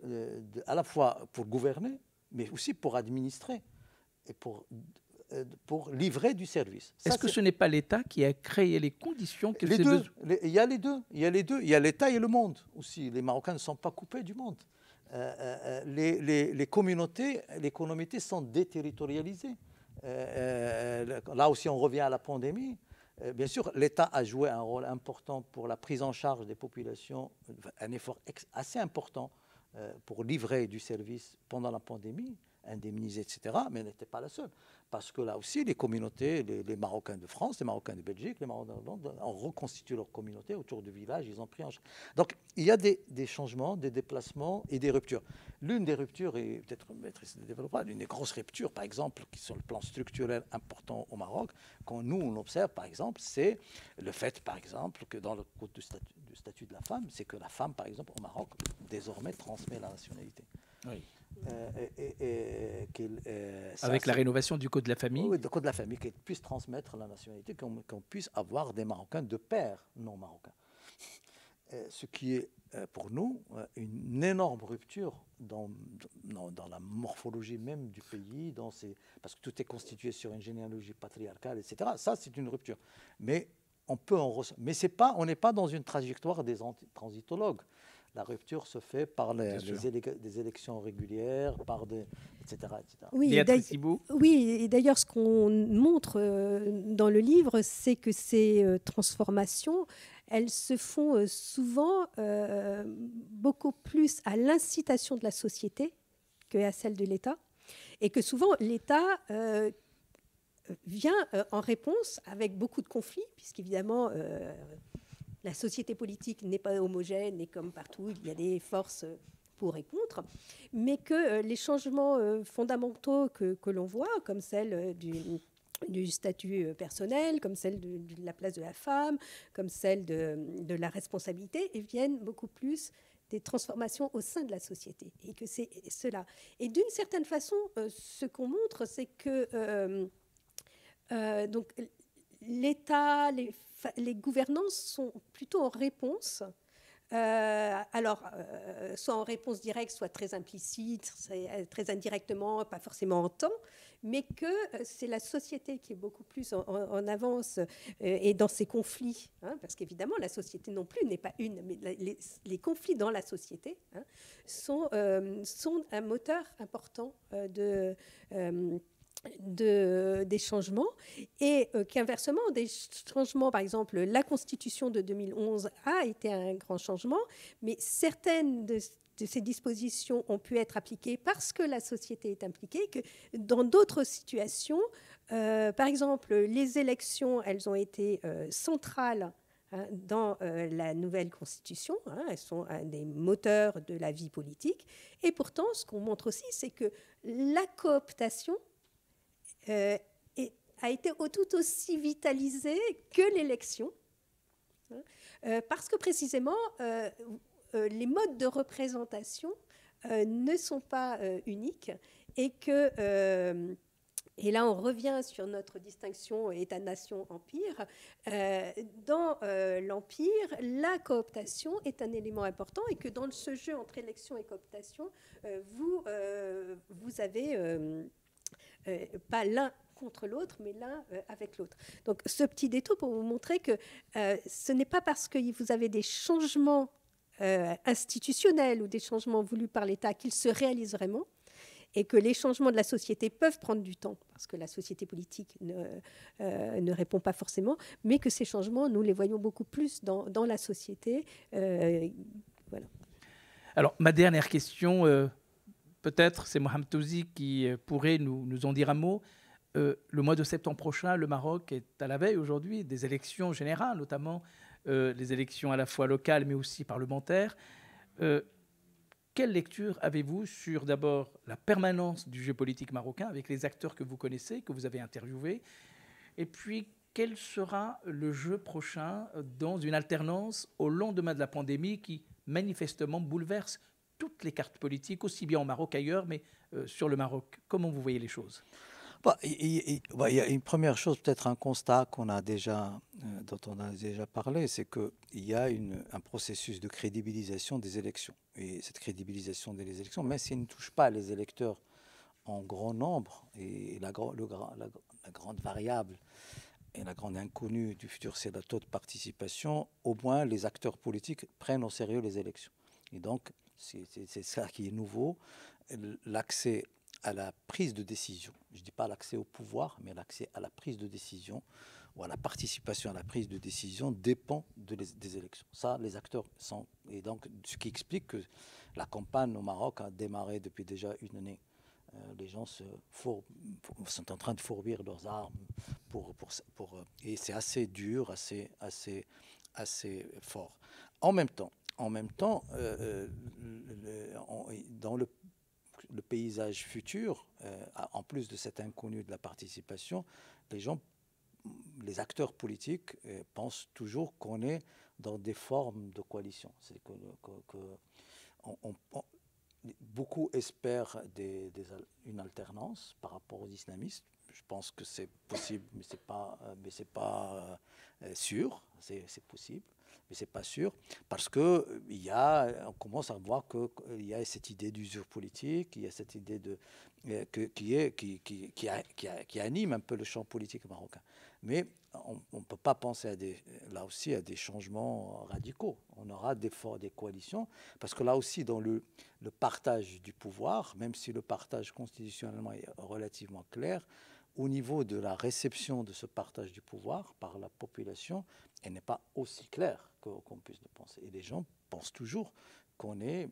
à la fois pour gouverner, mais aussi pour administrer et pour livrer du service. Est-ce que ce n'est pas l'État qui a créé les conditions que les deux, il y a les deux. Il y a les deux. Il y a l'État et le monde aussi. Les Marocains ne sont pas coupés du monde. Les communautés sont déterritorialisées. Là aussi, on revient à la pandémie. Bien sûr, l'État a joué un rôle important pour la prise en charge des populations, un effort assez important pour livrer du service pendant la pandémie, indemniser, etc. Mais elle n'était pas la seule. Parce que là aussi, les communautés, les Marocains de France, les Marocains de Belgique, les Marocains de Hollande ont reconstitué leur communauté autour du village, ils ont pris en charge. Donc, il y a des changements, des déplacements et des ruptures. L'une des ruptures, et peut-être Maîtrise ne développe pas, l'une des grosses ruptures, par exemple, qui sont le plan structurel important au Maroc, quand nous, on observe, par exemple, c'est le fait, par exemple, que dans le code du statut de la femme, c'est que la femme, par exemple, au Maroc, désormais transmet la nationalité. Oui. Avec la rénovation du Code de la famille. Oui, du Code de la famille, qu'elle puisse transmettre la nationalité, qu'on puisse avoir des Marocains de pères non marocains. Ce qui est pour nous une énorme rupture dans la morphologie même du pays, parce que tout est constitué sur une généalogie patriarcale, etc. Ça, c'est une rupture. Mais on peut mais on n'est pas dans une trajectoire des transitologues. La rupture se fait par des élections régulières, etc. Oui, et d'ailleurs, ce qu'on montre dans le livre, c'est que ces transformations, elles se font souvent beaucoup plus à l'incitation de la société qu'à celle de l'État, et que souvent l'État vient en réponse avec beaucoup de conflits, puisqu'évidemment la société politique n'est pas homogène et comme partout, il y a des forces pour et contre, mais que les changements fondamentaux que l'on voit, comme celle du statut personnel, comme celle de la place de la femme, comme celle de la responsabilité, et viennent beaucoup plus des transformations au sein de la société. Et que c'est cela. Et d'une certaine façon, ce qu'on montre, c'est que donc, l'État, les gouvernances sont plutôt en réponse, soit en réponse directe, soit très implicite, très indirectement, pas forcément en temps, mais que c'est la société qui est beaucoup plus en avance et dans ses conflits, hein, parce qu'évidemment la société non plus n'est pas une, mais les conflits dans la société sont un moteur important des changements, et qu'inversement, des changements, par exemple, la Constitution de 2011 a été un grand changement, mais certaines de ces dispositions ont pu être appliquées parce que la société est impliquée, que dans d'autres situations, par exemple, les élections, elles ont été centrales dans la nouvelle Constitution, elles sont un des moteurs de la vie politique, et pourtant, ce qu'on montre aussi, c'est que la cooptation a été tout aussi vitalisée que l'élection, parce que précisément, les modes de représentation ne sont pas uniques, et que, et là on revient sur notre distinction État-nation-empire, dans l'empire, la cooptation est un élément important, et que dans ce jeu entre élection et cooptation, vous avez pas l'un contre l'autre, mais l'un avec l'autre. Donc ce petit détour pour vous montrer que ce n'est pas parce que vous avez des changements institutionnels ou des changements voulus par l'État qu'ils se réalisent vraiment, et que les changements de la société peuvent prendre du temps, parce que la société politique ne répond pas forcément, mais que ces changements, nous les voyons beaucoup plus dans la société. Voilà. Alors, ma dernière question, peut-être, c'est Mohamed Touzi qui pourrait nous en dire un mot. Le mois de septembre prochain, le Maroc est à la veille aujourd'hui des élections générales, notamment les élections à la fois locales mais aussi parlementaires. Quelle lecture avez-vous sur d'abord la permanence du jeu politique marocain avec les acteurs que vous connaissez, que vous avez interviewés, et puis quel sera le jeu prochain dans une alternance au lendemain de la pandémie qui manifestement bouleverse toutes les cartes politiques, aussi bien au Maroc qu'ailleurs, mais sur le Maroc. Comment vous voyez les choses ? Il y a une première chose, peut-être un constat dont on a déjà parlé, c'est qu'il y a un processus de crédibilisation des élections. Et cette crédibilisation des élections, même s'il ne touche pas les électeurs en grand nombre, et la grande variable et la grande inconnue du futur, c'est le taux de participation, au moins les acteurs politiques prennent au sérieux les élections. Et donc, c'est ça qui est nouveau, l'accès à la prise de décision. Je ne dis pas l'accès au pouvoir, mais l'accès à la prise de décision ou à la participation à la prise de décision dépend des élections. Ça, les acteurs sont... Et donc, ce qui explique que la campagne au Maroc a démarré depuis déjà une année. Les gens sont en train de fourbir leurs armes et c'est assez dur, assez fort. En même temps, dans le paysage futur, en plus de cet inconnu de la participation, les acteurs politiques pensent toujours qu'on est dans des formes de coalition. C'est beaucoup espèrent une alternance par rapport aux islamistes. Je pense que c'est possible, mais c'est pas sûr. C'est possible, mais c'est pas sûr, parce que on commence à voir qu'il y a cette idée d'usure politique, il y a cette idée qui anime un peu le champ politique marocain. Mais on ne peut pas penser là aussi à des changements radicaux. On aura des coalitions, parce que là aussi, dans le partage du pouvoir, même si le partage constitutionnellement est relativement clair, au niveau de la réception de ce partage du pouvoir par la population, elle n'est pas aussi claire qu'on puisse le penser. Et les gens pensent toujours qu'on est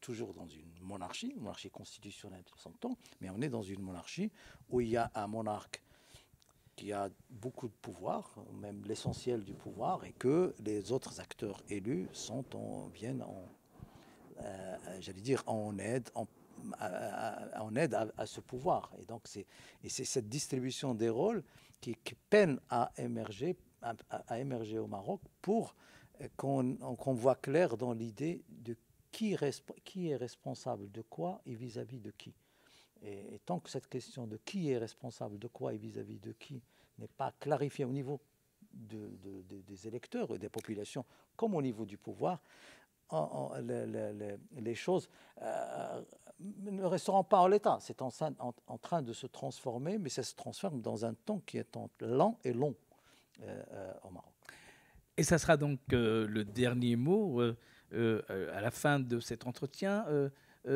toujours dans une monarchie constitutionnelle de son temps, mais on est dans une monarchie où il y a un monarque qui a beaucoup de pouvoir, même l'essentiel du pouvoir, et que les autres acteurs élus viennent en aide à ce pouvoir. Et donc c'est cette distribution des rôles qui peine à émerger au Maroc pour qu'on voit clair dans l'idée de qui est responsable de quoi et vis-à-vis de qui. Et tant que cette question de qui est responsable de quoi et vis-à-vis de qui n'est pas clarifiée au niveau des électeurs et des populations comme au niveau du pouvoir, les choses ne resteront pas en l'état. C'est en train de se transformer, mais ça se transforme dans un temps qui est lent et long au Maroc. Et ça sera donc le dernier mot à la fin de cet entretien.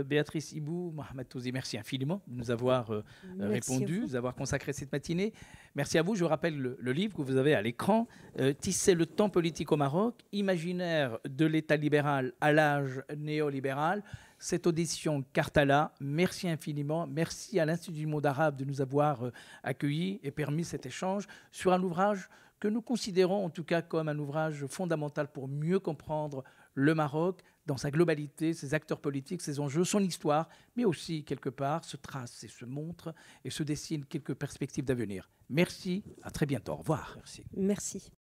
Béatrice Ibou, Mohamed Touzi, merci infiniment de nous avoir répondu, de nous avoir consacré cette matinée. Merci à vous. Je vous rappelle le livre que vous avez à l'écran, Tisser le temps politique au Maroc, imaginaire de l'État libéral à l'âge néolibéral. Cette audition Cartala, merci infiniment. Merci à l'Institut du monde arabe de nous avoir accueillis et permis cet échange sur un ouvrage que nous considérons en tout cas comme un ouvrage fondamental pour mieux comprendre le Maroc dans sa globalité, ses acteurs politiques, ses enjeux, son histoire, mais aussi, quelque part, se trace et se montre et se dessine quelques perspectives d'avenir. Merci, à très bientôt. Au revoir. Merci. Merci.